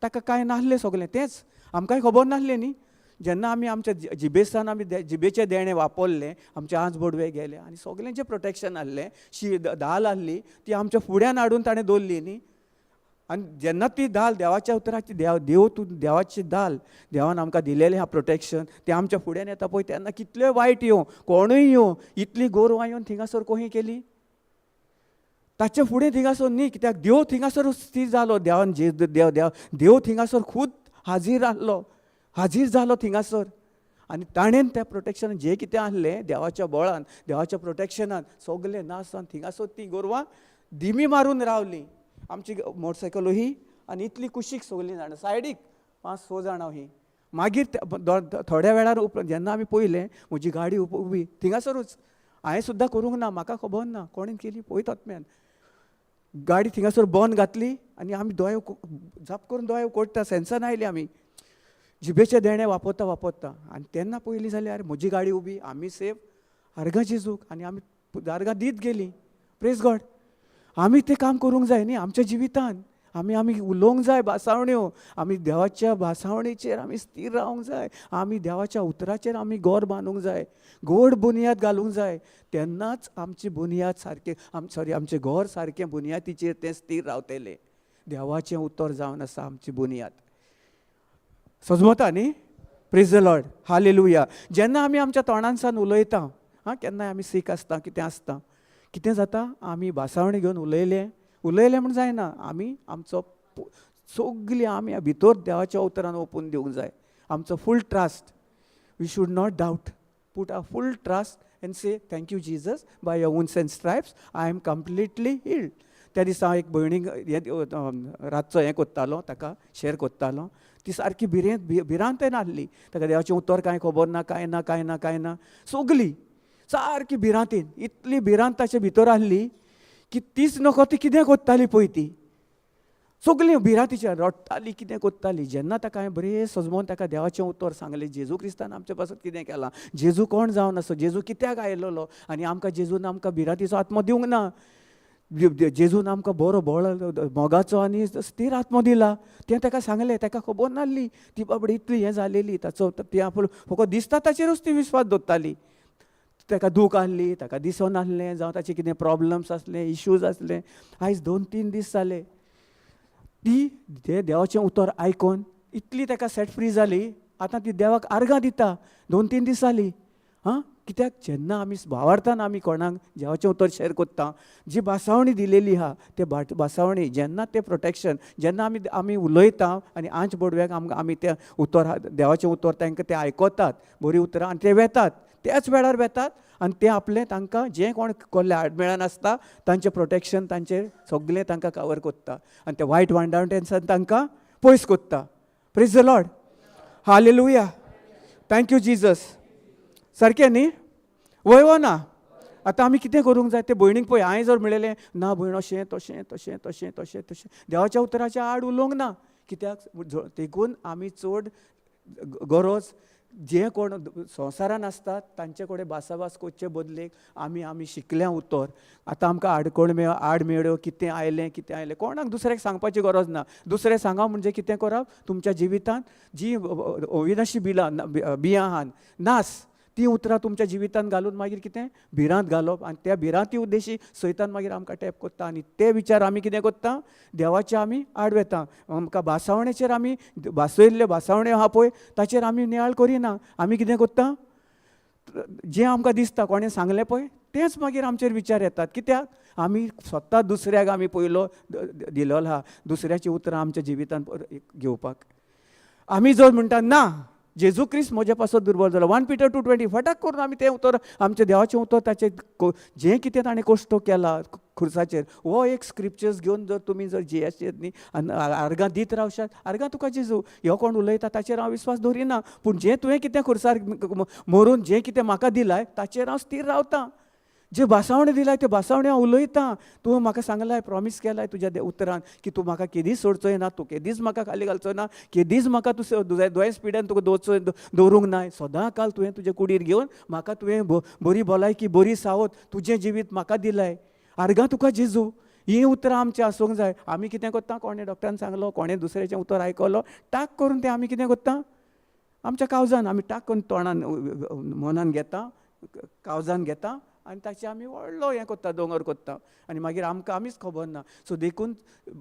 ताका कांय नासलें सगलें. तेंच आमकांय खबर नासलें न्ही. जेन्ना आमी आमच्या जिबेसान आमी जिबेचे देणे वापरले, आमचे आंच बोडवे गेले आनी सगलें जें प्रोटेक्शन आहलें, दाल आहली ती आमच्या फुड्यान हाडून ताणें दवरली न्ही. आनी जेन्ना ती दाल देवाच्या उतराची देवाची दाल देवान आमकां दिलेलें हा प्रोटेक्शन, तें आमच्या फुड्यान येता पळय तेन्ना कितल्योय वायट येवं, कोणूय येवं, इतलीं गोरवां येवन थिंगासर कशी केली, ताचे फुडें थिंगासर न्ही. कित्याक देव थिंगासर स्थिर जालो. देवान देव थिंगासर खूद हाजीर जालो थिंगासर. आनी ताणेन त्या प्रोटेक्शनान जें कितें आहलें देवाच्या बळान देवाच्या प्रोटेक्शनान सगलें नास जावन थिंगासर ती गोरवां दिमी मारून रावलीं. आमची मोटरसायकल ही आनी इतली कुशीक सगलीं जाणां सायडीक 5-6 जाणां ही. मागीर थोड्या वेळार जेन्ना आमी पळयलें म्हजी गाडी उबी थिंगासरूच, हांवें सुद्दां करूंक ना, म्हाका खबर ना कोणें केली पळयत आत्म्यान. गाडी थिंगासर बंद घातली आनी आमी दोळे झाप करून दोळे उगडटा, सेन्सान आयली आमी जिबेचे देणे वापरता. आनी तेन्ना पयलीं जाल्यार म्हजी गाडी उबी, आमी सेफ, आर्गां जेजूक. आनी आमी आर्गां दीत गेलीं. Praise God. आमी तें काम करूंक जाय न्ही आमच्या जिवितान. आमी उलोवंक जाय भासावण्यो. आमी देवाच्या भासावणेचेर आमी स्थिर रावंक जाय. आमी देवाच्या उतराचेर आमी गोर बांदूंक जाय, गोड बुनयाद घालूंक जाय. तेन्नाच आमची बुनयाद सारकें आमचें घर सारकें बुनयादीचेर तें स्थिर रावतलें. देवाचें उतर जावन आसा आमची बुनयाद. सजमता न्ही. Praise the Lord. हालेलुया. जेन्ना आमी आमच्या तोंडांसान उलयता, केन्नाय आमी सीक आसता, कितें आसता, कितें जाता, आमी भासावणी घेवन उलयलें म्हूण जायना. आमी आमचो सगलीं आमी भितर देवाच्या उतरान ओपून दिवंक जाय. आमचो full trust. We should not doubt. Put our full trust and say thank you Jesus, by your wounds and stripes I am completely healed. त्या दिसा एक भयणीक रातचो हें कोत्तालो, ताका शेअर कोत्तालो. ती सारकी भिरांत नासली. ताका देवाचें उतर कांय खबर ना, कांय ना. सगलीं सारकी भिरांतीन, इतली भिरांत ताचे भितर आहली की तीच नको ती कितें कोत्ताली पळय ती. सगलीं भिरांतीचेर रडटालीं, कितें कोत्तालीं. जेन्ना ताका हांवें बरें सजमोवन ताका देवाचें उतर सांगलें, जेजू क्रिस्तान आमचे पासत कितें केलां, जेजू कोण जावन आसा, जेजू कित्याक आयलोलो आनी आमकां जेजून आमकां भिरांतीचो आत्मो दिवंक ना. जेजून आमकां बरो मोगाचो आनी स्थिर आत्मो दिला. तें ताका सांगलें. ताका खबर नासली ती बाबडी इतली हें जालेली. ताचो तें आपूण फकत दिसता ताचेरूच ती विस्वास दवरताली. ताका दूख आहली, ताका दिसोन नासलें, जावं ताचे कितें प्रॉब्लम्स आसले, इश्यूज आसले. आयज 2-3 दीस जाले ती तें देवाचें उतर आयकोन इतली ताका सेट फ्री जाली. आतां ती देवाक आर्गां दिता. 2-3 दीस जाली. कित्याक जेन्ना आमी भावार्थान आमी कोणाक देवाचें उतर शेअर कोत्ता, जी भासावणी दिलेली आहा ते भासावणी जेन्ना तें प्रोटेक्शन जेन्ना आमी उलयता आनी आंच बोडव्याक आमी तें उतर देवाचें उतर तांकां ते आयकोतात, बरीं उतरां, आनी ते वेतात. त्याच वेळार वेतात आनी ते आपलें तांकां जें कोण कोल्ले आडमेळान आसता तांचें प्रोटेक्शन तांचें सगलें तांकां कवर कोत्ता आनी ते वायट वांडावटेंसान तांकां पयस कोत्ता. Praise the Lord. Hallelujah. Thank you Jesus. सारकें न्ही. वय ना. आतां आमी कितें करूंक जाय, ते भयणीक पळय हांवें जर म्हणलेलें ना भयण अशें तशें देवाच्या उतराच्या आड उलोवंक ना. कित्याक देखून आमी चड गरज जे कोण संवसारान आसतात तांचे कडेन भासाभास करचे बदलेक आमी शिकल्या उतर. आतां आमकां आडमेळ्यो कितें आयलें कोणाक दुसऱ्याक सांगपाची गरज ना. दुसरें सांगप म्हणजे कितें करप, तुमच्या जिवितांत जी अविनाशी बियां आहात नास ती उतरां तुमच्या जिवितांत घालून मागीर कितें भिरांत घालप, आनी त्या भिरांती उद्देशी सैतान मागीर आमकां टॅप करता, आनी ते विचार आमी कितें करता, देवाचे आमी आड वेता. आमकां भासावणेचेर आमी भासयल्ले भासावण्यो आहा पळय ताचेर आमी नियाळ करिना. आमी कितें करता, जें आमकां दिसता कोणें सांगलें पळय तेंच मागीर आमचेर विचार येतात. कित्याक आमी स्वता दुसऱ्याक आमी पयलो दिलेलो आहा दुसऱ्याची उतरां आमच्या जिवितांत घेवपाक. आमी जर म्हणटा ना जेजू क्रिस्त म्हजे पासून दुर्बल जालो, 1 Peter 2:20 फटाक करून आमी तें उतर आमचें देवाचें उतर ताचें जें कितें ताणें कश्ट केला खुर्साचेर हो एक स्क्रिप्चर्स घेवन जर तुमी जर जियेचेर न्ही आर्गां दीत रावशात, आर्गां तुका जेजू ह्यो कोण उलयता ताचेर हांव विस्वास दवरिना, पूण जें तुवें कितें खुर्सार मरून जें कितें म्हाका दिलाय ताचेर हांव स्थिर रावतां. जे भासावणे दिलाय ते भासावणे हांव उलयतां. तुवें म्हाका सांगलाय, प्रॉमीस केलाय तुज्या उतरान की तूं म्हाका केदीच सोडचोय ना, तूं केदीच म्हाका खाली घालचो ना, केदीच म्हाका तूं दुयेंस पिड्यान तुका दवरूंक नाय. सदां काल तुवें तुजे कुडीर घेवन म्हाका तुवें बरी भलायकी बरी सावत तुजें जिवीत म्हाका दिलाय. आर्गां तुका जेजू. ही उतरां आमची आसूंक जाय. आमी कितें करता, कोणें डॉक्टरान सांगलो, कोणें दुसऱ्याचें उतर आयकलो, टाक करून तें आमी कितें करता, आमच्या काळजान आमी टाक करून तोंडान मनान घेता, काळजान घेता आनी ताचे आमी व्हडलो हें करता, दोंगर करता, आनी मागीर आमकां आमीच खबर ना. सो देखून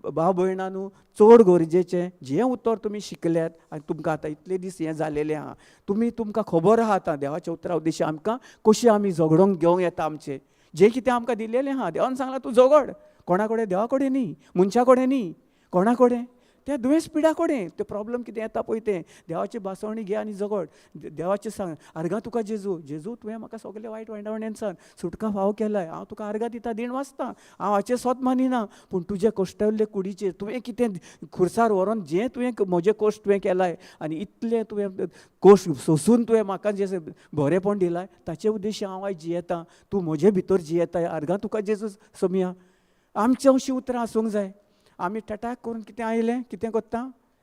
भाव भयणांनो, चड गरजेचें जें उतर तुमी शिकल्यात आनी तुमकां आतां इतले दीस हें जालेलें आहा, तुमकां खबर आहा आतां देवाच्या उतरा उद्देशी आमकां कशी आमी झगडोंक घेवंक येता. आमचें जें कितें आमकां दिलेलें आहा देवान सांगलां तूं झगड, कोणा कडेन, देवा कडेन न्ही, मनशा कडेन न्ही, कोणा कडेन, त्या दुयेंस पिड्या कडेन. ते प्रॉब्लम कितें येता पळय तें देवाची भासावणी घे आनी झगड. देवाचें सांग, आर्गां तुका जेजू, जेजू तुवें म्हाका सगळे वायट वांडावण्यांसान सुटका फाव केलाय, हांव तुका आर्गां दिता, दीण वाचता, हांव हाचें स्वत मानिना, पूण तुजे कश्टल्ले कुडीचेर तुवें कितें खुर्सार व्हरोन जें तुवें म्हजें कश्ट तुवें केलाय आनी इतलें तुवें कश्ट सोंसून तुवें म्हाका जें बरेंपण दिलाय ताचे उद्देशी हांव आयज जियेतां, तूं म्हजे भितर जियेताय. आर्गां तुका जेजू सोमिया. आमचें अशीं उतरां आसूंक जाय. आमी टॅटाक करून कितें आयलें कितें करता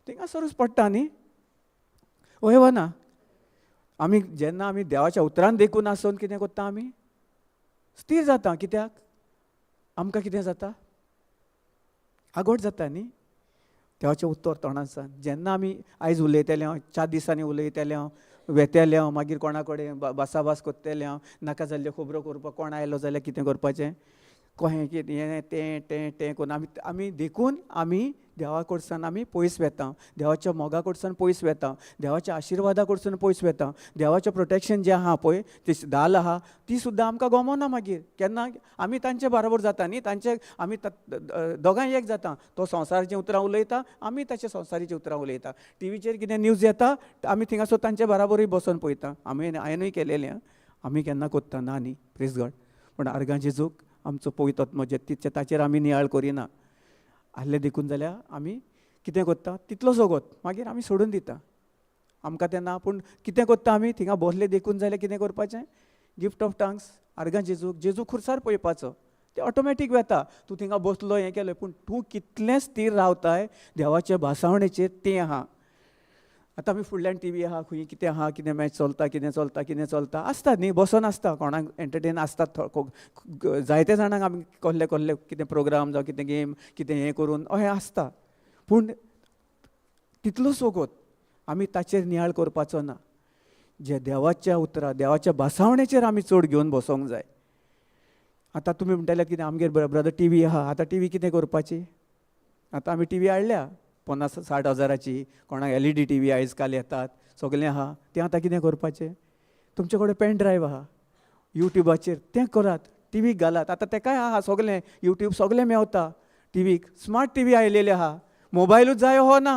थिंगा सरूच पडटा न्ही, वय वा ना. आमी जेन्ना आमी देवाच्या उतरान देखून आसून कितें करता, आमी स्थिर जाता. कित्याक आमकां कितें जाता, आगोट जाता न्ही देवाचें उतर तोंडासान. जेन्ना आमी आयज उलयतले हांव 4 दिसांनी उलयतले हांव वेतेले हांव मागीर कोणा कडेन भासाभास करतले हांव नाका जाल्ल्यो खबरो करपाक कोण आयलो जाल्यार कितें करपाचें, कहें कितें हें तें करून आमी देखून आमी देवा कडच्यान आमी पयस वेता, देवाच्या मोगा कडच्यान पयस वेता, देवाच्या आशिर्वादा कडच्यान पयस वेता. देवाचें प्रोटेक्शन जें आहा पळय तें दाल आहा ती सुद्दां आमकां गमोना. मागीर केन्ना आमी तांचे बरोबर जाता न्ही, तांचे आमी दोगांय एक जाता. तो संवसाराचीं उतरां उलयता, आमी ताचे संवसारीचीं उतरां उलयता. टीव्हीचेर कितें न्यूज येता आमी थिंगासर तांचे बराबरूय बसून पळयता. हांवेनूय केलेलें आमी केन्ना कोत्ता ना न्ही, प्रेज गॉड. पूण आर्गां जेजूक आमचो पवित्र आत्मो जे ताचेर आमी नियाळ करिना. आहले देखून जाल्यार आमी कितें करता, तितलो जगत मागीर आमी सोडून दिता. आमकां तेन्ना पूण कितें करता, आमी थिंगा बसले देखून जाल्यार कितें करपाचें, गिफ्ट ऑफ टंग्स आर्गां जेजूक, जेजू खुर्सार पळोवपाचो. तें ऑटोमॅटीक वेता. तूं थिंगा बसलो हें केलें, पूण तूं कितलें स्थिर रावताय देवाच्या भासावणेचेर तें आहा. आतां आमी फुडल्यान टीव्ही आहा, खंय कितें आहा, कितें मॅच चलता, कितें चलता आसता न्ही, बसून आसता, कोणाक एंटरटेन आसतात. जायते जाणांक आमी कसले कितें प्रोग्राम जावं कितें गेम कितें हें करून अहें आसता. पूण तितलोच वगत आमी ताचेर नियाळ करपाचो ना. जे देवाच्या उतरां देवाच्या भासावणेचेर आमी चड घेवन बसोंक जाय. आतां तुमी म्हणटले कितें आमगेर ब्रदर टीव्ही आहा, आतां टीव्ही कितें करपाची. आतां आमी टीव्ही हाडल्या 50-60 हजाराची, कोणाक LED टीव्ही आयज काल येतात, सगलें आहा. तें आतां कितें करपाचें, तुमचे कडेन पेन ड्रायव्ह आहा युट्यूबाचेर तें करात, टीव्हीक घालात. आतां तेकाय आहा सगलें युट्यूब सगलें मेवता टीव्हीक. स्मार्ट टीव्ही आयलेले आहा, मोबायलूच जाय हो ना,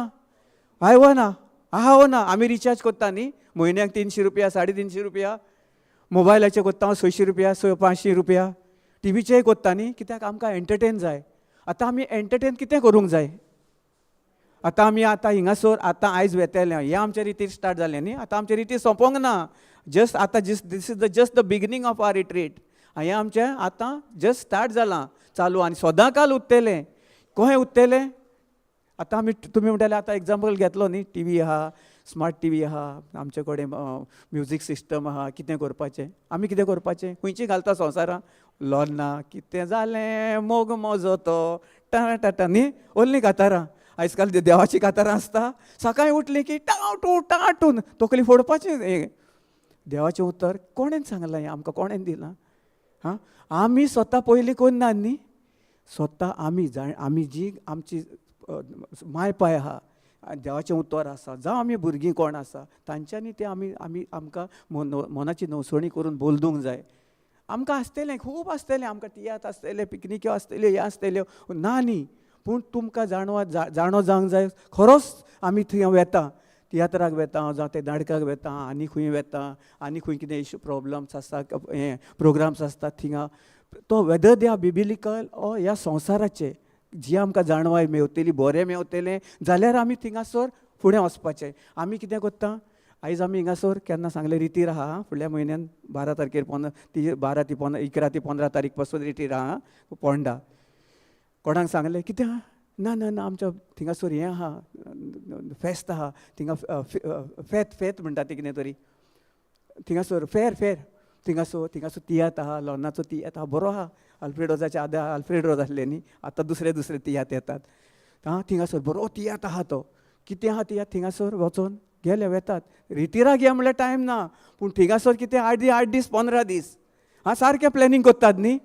आयवो ना, आहा हो ना. आमी रिचार्ज करता न्ही म्हयन्याक 300 रुपया 350 रुपया, मोबायलाचेर करता 600 रुपया 500 रुपया, टीव्हीचेय करता न्ही. कित्याक आमकां एंटरटेन जाय. आतां आमी एंटरटेन कितें करूंक जाय. आतां आमी हिंगासर आतां आयज वेतेले हें आमचे रितीर स्टार्ट जालें न्ही. आतां आमचे रितीर सोंपोंक ना. जस्ट आतां this is just the beginning of our retreat. हें आमचें आतां जस्ट स्टार्ट जालां चालू आनी सदां काल उत्तेलें. कहें उत्तेलें. आतां तुमी म्हणटाले आतां एग्जाम्पल घेतलो न्ही, टीव्ही आहा, स्मार्ट टीव्ही आहा, आमचे कडेन म्युजीक सिस्टम आहा, कितें करपाचें, आमी कितें करपाचें, खंयचीं घालता संवसारां, लॉर्ना कितें जालें, मोग मोजो तो टाटा टाटा न्ही, ओन्ली कातारां. आयज काल देवाची कातारां आसता, सकाळीं उठलीं की टाटून तकली फोडपाचें. देवाचें उतर कोणें सांगलां हें आमकां कोणें दिलां? हां, आमी स्वता पयलीं कोन्नात न्ही. स्वता आमी जी आमची माय पाय आहा, देवाचें उतर आसा, जावं आमी भुरगीं कोण आसा, तांच्यांनी तें आमकां मनाची नवसणी करून बोलदूंक जाय. आमकां आसतलें, खूब आसतलें, आमकां तियात्र आसतले, पिकनिक्यो आसतल्यो, हे आसतल्यो, ना न्ही. पूण तुमकां जाणो जावंक जाय खरोच आमी थंय वेता, तियात्राक वेता, जावं ते नाटकाक वेता, आनी खंय वेता, आनी खंय कितें इश्यू प्रॉब्लम्स आसता, हें प्रोग्राम्स आसतात थिंगा, तो वेदर दे आर बिबिलिकल ओ ह्या संवसाराचे जी आमकां जाणवाय मेवतली, बरें मेवतलें जाल्यार आमी थिंगासर फुडें वचपाचें. आमी कितें करता, आयज आमी हिंगासर केन्ना सांगलें रितीर आहा, फुडल्या म्हयन्यान 12 तारखेर 12 ते 11 ते 15 तारीख पासून रितीर आहा पोंडा. कोणाक सांगलें कितें आहा? ना ना ना, आमच्या थिंगासर हें आहा, फेस्त आहा थिंगा, फेत म्हणटा तें कितें तरी, थिंगासर फेर थिंगासर तियात्र आहा, लोर्नाचो तियात्र आहा, बरो आहा. आल्फ्रेड आदा आल्फ्रेड रोज आसले न्ही, आतां दुसरे तियात्र येतात. हां, थिंगासर बरो तियात्र आहा तो. कितें आहा तियात्र थिंगासर वचोन गेले वेतात. रितीराक या म्हणल्यार टायम ना, पूण थिंगासर कितें 8 दीस 15 दीस हां सारकें प्लॅनिंग करतात न्ही.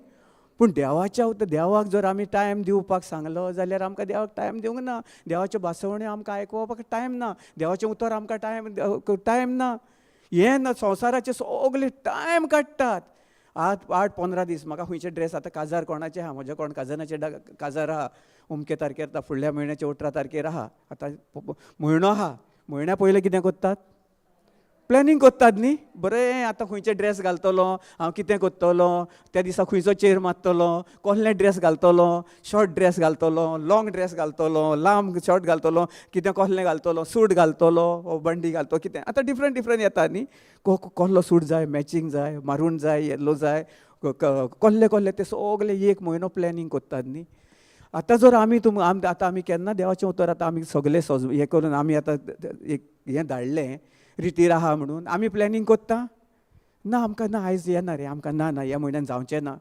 पूण देवाक जर आमी टायम दिवपाक सांगलो जाल्यार आमकां देवाक टायम दिवंक ना. देवाच्यो भासवण्यो आमकां आयकुपाक टायम ना, देवाचें उतर आमकां टायम ना. हें ना, संवसाराचे सगळे टायम काडटात. 8-15 दीस. म्हाका खंयचे ड्रेस आतां काजार कोणाचें आहा, म्हज्या कोण काजनाचें काजार आहा, अमके तारखेर फुडल्या म्हयन्याच्या 18 तारखेर आहा. आतां म्हयनो आहा, म्हयन्या पयलें कितें करतात, प्लॅनिंग करतात न्ही. बरें आतां खंयचे ड्रेस घालतलो, हांव कितें करतलो, त्या दिसा खंयचो चेर मारतलो, कसले ड्रेस घालतलो, शॉर्ट ड्रेस घालतलो, लाँग ड्रेस घालतलो, लांब शॉर्ट घालतलो, कितें कसलें घालतलो, सूट घालतलो ओ बंडी घालतलो, कितें आतां डिफरंट येता न्ही. कसलो सूट जाय, मॅचींग जाय, मारून जाय, येल्लो जाय, कसले ते सगळे एक म्हयनो प्लॅनिंग करतात न्ही. आतां जर आतां आमी केन्ना देवाचें उतर आतां आमी सगळे हें करून आमी आतां एक हें धाडलें रितीर आहा म्हणून आमी प्लॅनिंग करता ना. आमकां ना, आयज येना रे, आमकां ना ह्या म्हयन्यान जावचें ना.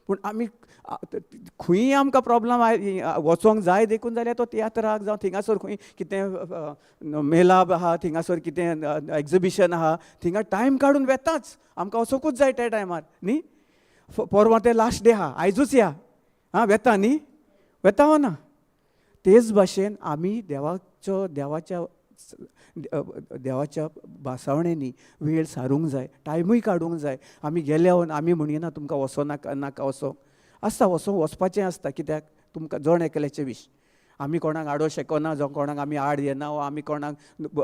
पूण आमी खंय आमकां प्रॉब्लम वचोंक जाय देखून जाल्यार तो तियात्राक जावं थिंगासर खंय कितें मेलाप आहा, थिंगासर कितें एग्जिबिशन आहा, थिंगा टायम काडून वेताच. आमकां वचोंकूच जाय त्या टायमार न्ही. परवां ते लास्ट डे आहा, आयजूच या, हां वेता न्ही, वेता वा ना. तेच भाशेन आमी देवाच्या भासावणेनी वेळ सारूंक जाय, टायमूय काडूंक जाय. आमी गेल्यावर आमी म्हणिना तुमकां वचो नाका वचो आसता, वचपाचें आसता. कित्याक तुमकां जण एकल्याचें विश. आमी कोणाक आडो शेकोना, जावं कोणाक आमी आड येना, वा आमी कोणाक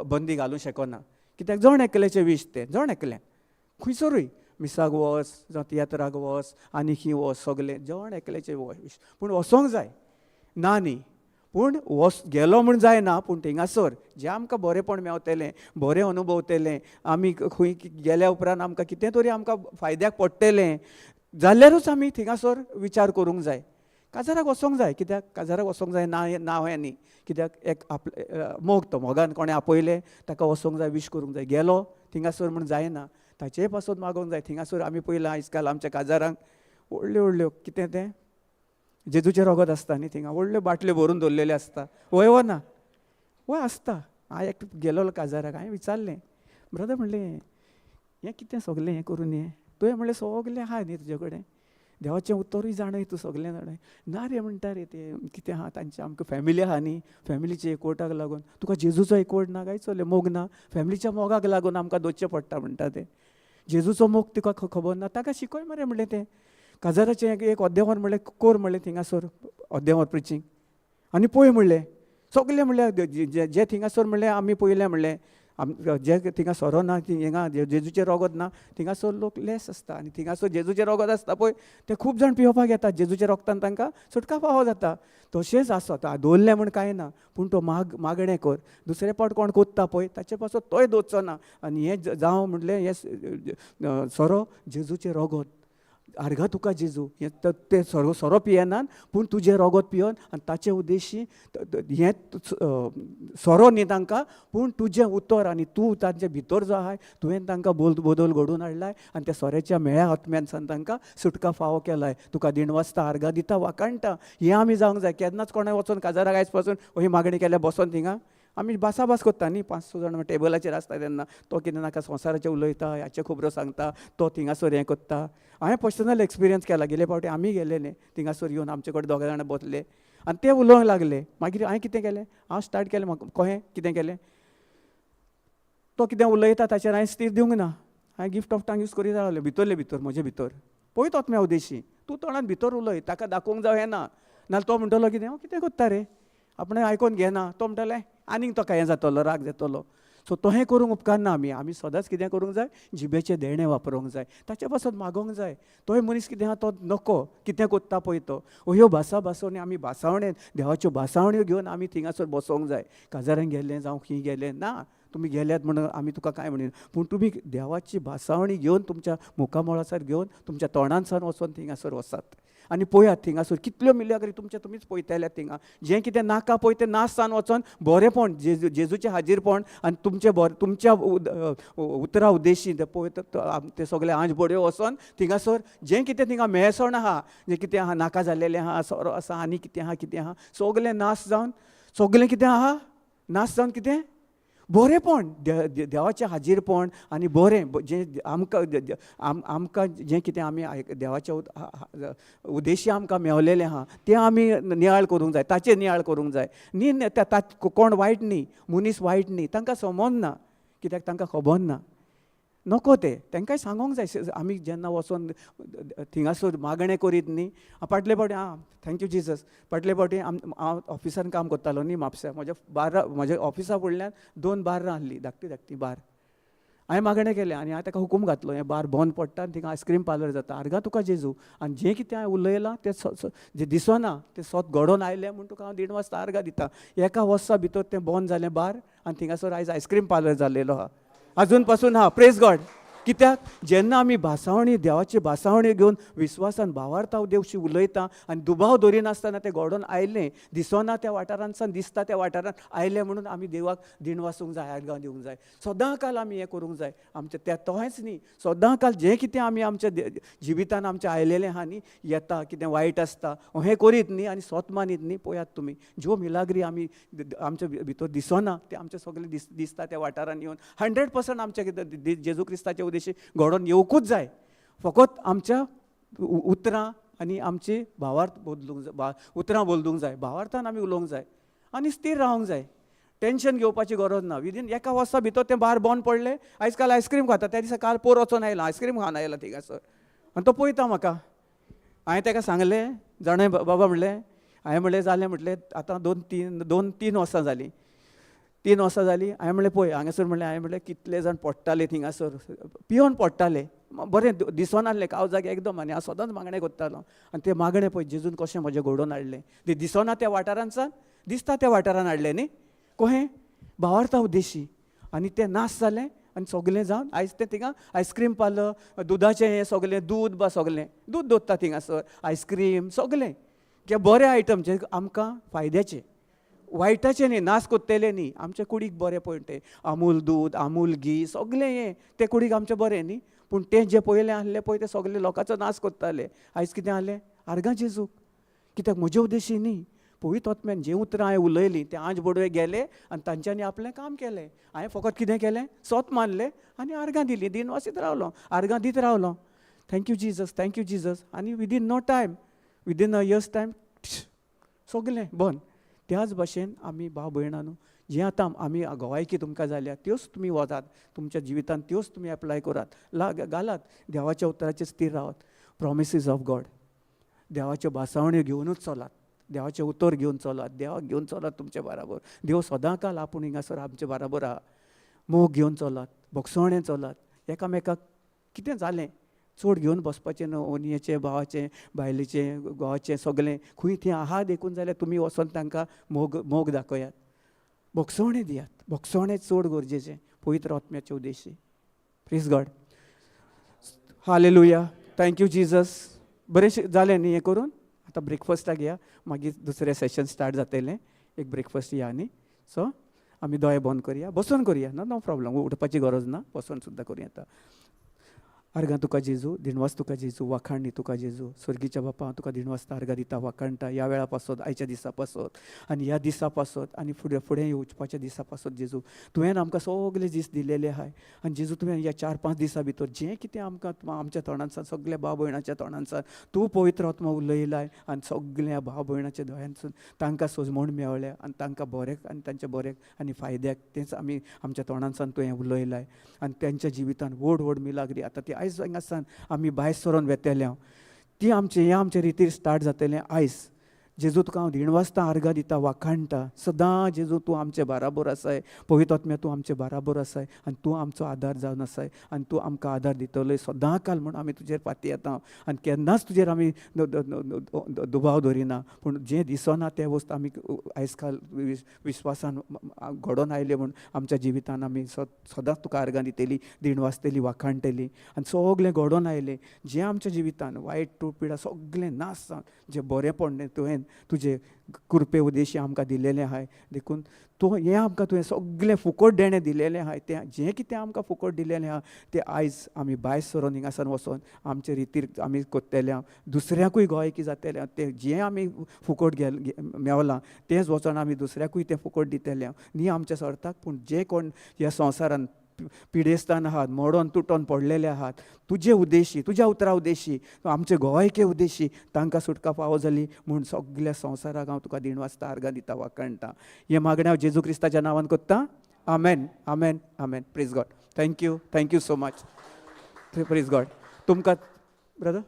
बंदी घालूंक शेकोना. कित्याक जण एकल्याचें विश तें, जण एकलें खंयसरूय मिसाक वच जावं तियात्राक वच आनी खंय वच, सगलें जण एकल्याचें विश. पूण वचोंक जाय ना न्ही. पूण गेलो म्हूण जायना, पूण थिंगासर जें आमकां बरेंपण मेवतलें, बरें अनुभवतलें, आमी खंय गेल्या उपरांत आमकां कितें तरी आमकां फायद्याक पडटलें जाल्यारूच आमी थिंगासर विचार करूंक जाय. काजाराक वचोंक जाय, कित्याक काजाराक वचोंक जाय ना हें न्ही. कित्याक एक मोगान कोणें आपयलें ताका वचोंक जाय, विश करूंक जाय. गेलो थिंगासर म्हूण जायना, ताचेय पासून मागोंक जाय. थिंगासर आमी पयलां आयज काल आमच्या काजारांक व्हडल्यो कितें तें जेजूचें रगत आसता न्ही, थिंगा व्हडल्यो बाटल्यो भरून दवरलेल्यो आसता. वय ना, वय आसता. हांव एक गेलोलो काजाराक, हांवें विचारलें, ब्रदर म्हणलें हें कितें सगलें हें करून हें तुवें म्हणलें सगलें आहा न्ही तुजे कडेन, देवाचें उतरूय जाणय तूं सगलें जाणय. ना रे म्हणटा रे, तें कितें आहा तांचें, आमकां फॅमिली आहा न्ही, फॅमिलीच्या एकवटाक लागून. तुका जेजूचो एकवट ना काय, चले मोग ना, फॅमिलीच्या मोगाक लागून आमकां दोतचें पडटा म्हणटा तें. जेजूचो मोग तुका खबर ना, ताका शिकय मरे म्हणलें तें. काजाराचें एक अद्देंवर म्हणलें कोर म्हणलें थिंगासर, अद्देंवर प्रिचींग, आनी पळय म्हणलें सगलें. म्हणलें जे थिंगासर म्हणलें आमी पयलें म्हणलें, जे थिंगा सोरो ना, हिंगा जेजूचें रगत ना, थिंगासर लोक लेस आसता. आनी थिंगासर जेजूचें रगत आसता पळय ते खूब जाण पिवपाक येतात. जेजूच्या रगतान तांकां सुटका फावो जाता. तशेंच आसत, दवरलें म्हूण कांय ना, पूण तो मागणें कर. दुसरे पावट कोण कोत्ता पळय ताचे पासून तोय दवरचो ना. आनी हें जावं म्हणलें हें सोरो जेजूचें रगत, आर्गा तुका जेजू, ते सोरो पियेनात, पूण तुजें रगत पियोन आनी ताचे उद्देशी हें सोरो न्ही तांकां, पूण तुजें उतर आनी तूं तांचे भितर जो आहाय तुवें तांकां बदल घडोवन हाडलाय आनी त्या सोऱ्याच्या मेळ्या आत्म्यान तांकां सुटका फावो केलाय. तुका दिणवासता आर्गां दिता, वाकाणटा. हें आमी जावंक जाय. केन्नाच कोणें वचोन काजाराक आयज पासून ही मागणी केल्या बसोन थिंगा आमी भासाभास करता न्ही, 5-6 जाण टेबलाचेर आसता तेन्ना. तो कितें नाका संवसाराचें उलयता, ह्याचे खबरो सांगता, तो थिंगासर हें करता. हांवें पर्सनल एक्सपिरियन्स केला. गेले फावटी आमी गेलेले थिंगासर येवन आमचे कडेन 2 जाण बसले आनी ते उलोवंक लागले. मागीर हांवें कितें केलें, हांव स्टार्ट केलें, म्हाका कळ्ळें कितें केलें. तो कितें उलयता ताचेर हांवें स्थिर दिवंक ना. हांवें गिफ्ट ऑफ टंग यूज करीत रावलें भितरले भितर, म्हजे भितर. पळयत आत्म्या उद्देशी तूं तोंडान भितर उलय, ताका दाखोवंक जाय हें ना. नाल्यार तो म्हणटलो कितें, हांव कितें करता रे, आपणें आयकोन घेना. तो म्हणटलें आनीक तो हें जातलो, राग जातलो. सो तोहें करूंक उपकारना. आमी सदांच कितें करूंक जाय, जिबेचें देणें वापरूंक जाय, ताचे पासून मागोवंक जाय. तोय मनीस कितें आहा तो नको, कितें कोत्ता पळय तो. ह्यो भासाभासोनी आमी भासावणेन देवाच्यो भासावण्यो घेवन आमी थिंगासर बसोवंक जाय. काजारांक गेलें जावं खंय गेलें ना, तुमी गेल्यात म्हणून आमी तुका कांय म्हणिना, पूण तुमी देवाची भासावणी घेवन तुमच्या मुखामळासर घेवन तुमच्या तोंडानसान वचोन थिंगासर वसात आनी पळयात थिंगासर कितल्यो मिलाग्री तुमीच पळयतल्यात. थिंगा जें कितें नाका पळय तें नाससान वचोन बरेंपण, जेजूचें हाजीरपण आनी तुमच्या उतरा उद्देशी ते सगळे आंज बड्यो वचोन थिंगासर जें कितें थिंगा मेळसण आहा, जें कितें आहा, नाका जाल्लेलें आहा, सोरो आसा, आनी कितें आहा सगळें नाश जावन, सगळें कितें आहा नाश जावन कितें बरेंपण, देवाचें हाजीरपण आनी बरें जें आमकां जें कितें आमी देवाच्या उद्देशी आमकां मेवलेलें आहा तें आमी नियाळ करूंक जाय, ताचेर नियाळ करूंक जाय. न्ही कोण वायट न्ही, मनीस वायट न्ही, तांकां समजना, कित्याक तांकां खबर ना. नको तेंकांय सांगोंक जाय. आमी जेन्ना वचोन थिंगासर मागणें करीत न्ही, फाटले फावटी थँक्यू जिजस, फाटले फावटी हांव ऑफिसान काम करतालो न्ही म्हापसा, म्हज्या ऑफिसा फुडल्यान 2 बार्रां आसलीं, धाकटी बार. हांवें मागणें केलें आनी हांवें ताका हुकूम घातलो, हें बार बंद पडटा आनी थिंगा आयस्क्रीम पार्लर जाता. आर्गां तुका जेजू. आनी जें कितें हांवें उलयलां तें जें दिसना तें सोत घडोवन आयलें म्हूण तुका हांव 1:30 वाजता आर्गां दिता. एका वर्सा भितर तें बंद जालें बार आनी थिंगासर आयज आयस्क्रीम पार्लर जाल्लेलो आहा. अजून पासून प्रेज गॉड. कित्याक जेन्ना आमी भासावणी, देवाची भासावणी घेवन विश्वासान भावार्थाव देवशी उलयता आनी दुबाव धरिनासतना तें घडोवन आयलें, दिसना त्या वाठारांसान दिसता त्या वाठारांत आयलें म्हणून आमी देवाक दिण वासूंक जाय, आर्गां दिवंक जाय. सदां काल आमी हें करूंक जाय. आमचें तोहेंच न्ही, सदां काल जें कितें आमी आमच्या जिवितान आमच्या आयलेलें आहा न्ही, येता कितें वायट आसता हें करीत न्ही आनी सोत मानीत न्ही. पळयात तुमी ज्यो मिलाग्री आमी आमच्या भितर दिसना तें आमचें सगळें दिसता त्या वाठारांत येवन 100% आमच्या जेजू क्रिस्ताचे उद्देशी घडोवन येवकूच जाय. फकत आमच्या उतरां आनी आमची भावार्थ बदलूंक जाय, उतरां बदलूंक जाय, भावार्थान आमी उलोवंक जाय आनी स्थिर रावंक जाय. टेन्शन घेवपाची गरज ना. विदीन एका वर्सा भितर तें बार बंद पडलें. आयज काल आयस्क्रीम खाता, त्या दिसा काल पोर वचोन आयला, आयस्क्रीम खावन आयला थिंगासर आनी तो पळयता म्हाका. हांवें ताका सांगलें, जाणा बाबा म्हणलें, हांवें म्हणलें जालें, म्हटलें आतां 2-3 वर्सां जालीं. 3 वर्सां जालीं. हांवें म्हणलें पळय हांगासर म्हणलें, हांवें म्हणलें कितले जाण पडटाले थिंगासर, पियोन पडटाले, बरें दिसनासलें काळजाक एकदम. आनी हांव सदांच मागणें करतालो आनी तें मागणें पळय जेजून कशें म्हजें घडोवन हाडलें. तें दिसना त्या वाठारांसान, दिसता त्या वाठारान हाडलें न्ही. कहें भावार्था उद्देशी. आनी तें नाश जालें आनी सगलें जावन आयज तें थिंगा आयस्क्रीम पार्लर, दुदाचें हें सगलें, दूद सगलें, दूद दोत्ता थिंगासर, आयस्क्रीम सगलें बरें आयटम जे आमकां फायद्याचे, वायटाचें न्ही, नाश कोत्तेलें न्ही. आमच्या कुडीक बरें पळय तें अमूल दूद, अमूल घी सगलें हें तें कुडीक आमचें बरें न्ही. पूण तें जें पयलें आहलें पळय तें सगलें लोकांचो नाश कोत्तालें. आयज कितें जालें, आर्गां जेजूक. कित्याक म्हजे उद्देशी न्ही, पवित्र आत्म्यान जें उतरां हांवें उलयलीं तें आंज बडवे गेले आनी तांच्यांनी आपलें काम केलें. हांवें फकत कितें केलें, सोत मानलें आनी आर्गां दिलीं, दिनवासीत रावलो, आर्गां दीत रावलो. Thank you Jesus, thank you Jesus. आनी विदीन नो टायम, विदीन अ इयर्स टायम सगलें बंद. त्याच भाशेन आमी भाव भयणांनो, जें आतां आमी गोवायकी तुमकां जाल्या त्योच तुमी वचात, तुमच्या जिवितांत त्योच तुमी एप्लाय करात, घालात, देवाच्या उतराचेर स्थिर रावात. प्रॉमिसीस ऑफ गॉड, देवाच्यो भासावण्यो घेवनूच चलात, देवाचें उतर घेवन चलात, देवाक घेवन चलात तुमचे बराबर. देव सदां काल आपूण हिंगासर आमचे बराबर आहा. मोग घेवन चलात, भोगसवणें चलात, एकामेकाक कितें जालें चड घेवन बसपाचें न्हू. ओनयेचें, भावाचें, बायलेचें, घोवाचें सगलें खंय थंय आहा देखून जाल्यार तुमी वचोन तांकां मोग दाखयात, भोगसवणें दियात. भोगसवणें चड गरजेचें पवित्र आत्म्याचे उद्देशी. Praise God, hallelujah, thank you Jesus. बरें जालें न्ही हें करून. आतां ब्रेकफास्टाक या, मागीर दुसरें सेशन स्टार्ट जातलें. एक ब्रेकफास्ट या न्ही. सो आमी दोळे बंद करया, बसून करया, नो प्रॉब्लम, उठपाची गरज ना, बसून सुद्दां करूं येता. आर्गां तुका जेजू, दिणवास तुका जेजू, वाखाणणी तुका जेजू. स्वर्गीच्या बापा, हांव तुका दिणवासता, आर्गां दिता, वाखाणटा ह्या वेळा पासत, आयच्या दिसा पासत आनी ह्या दिसा पासत आनी फुडें फुडें येवपाच्या दिसा पासत जेजू. तुवें आमकां सगळे दीस दिलेले आहाय आनी जेजू तुवें ह्या 4-5 दिसां भितर जें कितें आमकां आमच्या तोंडांसान, सगल्या भाव भयणाच्या तोंडांसान तूं पवित्र आत्मा उलयलाय आनी सगल्या भाव भयणाच्या दोळ्यांसून तांकां सोजमूण मेवल्या आनी तांकां बरें आनी तांच्या बरें आनी फायद्याक तेंच आमी आमच्या तोंडांसान तुवें उलयलाय आनी तांच्या जिवितान व्हड व्हड मिलाग्री आतां ती आयज हांगासान आमी भायर सरोन वेतेल्या ती आमचे हें आमचे रितीर स्टार्ट जातलें आयज. जेजू तुका हांव दिणवासता, आर्गां दिता, वाखाणटा. सदां जेजू तूं आमचे बाराबर आसाय, पवित्र आत्म्या तूं आमचे बाराबर आसाय आनी तूं आमचो आदार जावन आसाय आनी तूं आमकां आदार दितलोय सदां काल म्हूण आमी तुजेर फाटीं येता आनी केन्नाच तुजेर आमी दुबाव दवरिना. पूण जें दिसना तें वस्त आमी आयज काल विस्वासान घडोवन आयले म्हूण आमच्या जिवितान आमी सदांच तुका आर्गां दितेली, दिणवासतेली, वाखाणटेली आनी सगलें घडोवन आयलें. जें आमच्या जिवितान वायट पिडा सगलें नास जावन जें बरेंपण तुवें तुजे कृपे उदेशी आमकां दिलेलें आहाय. देखून तूं हें आमकां तुवें सगलें फुकट देणें दिलेलें आहाय. तें जें कितें आमकां फुकट दिलेलें आहा तें आयज आमी भायर सरोन हिंगासान वचोन आमचे रितीर आमी कोत्तेल्या दुसऱ्याकूय गोंयकी जातलें. तें जें आमी फुकट मेवलां तेंच वचोन आमी दुसऱ्याकूय तें फुकट दितलें. न्ही आमच्या स्वार्थाक, पूण जे कोण ह्या संवसारान पिडेस्तान आहात, मोडोन तुटोन पडलेले आहात, तुजे उद्देशी, तुज्या उतरा उद्देशी, आमचे गोंयके उद्देशी तांकां सुटका फावो जाली म्हूण सगल्या संवसाराक हांव तुका दिणवासता, आर्गां दिता, वाखाणटा. हें मागणें हांव जेजू क्रिस्ताच्या नांवान कोत्ता. Amen, amen, amen. Praise God. Thank you so much. Praise God. तुमकां ब्रदर.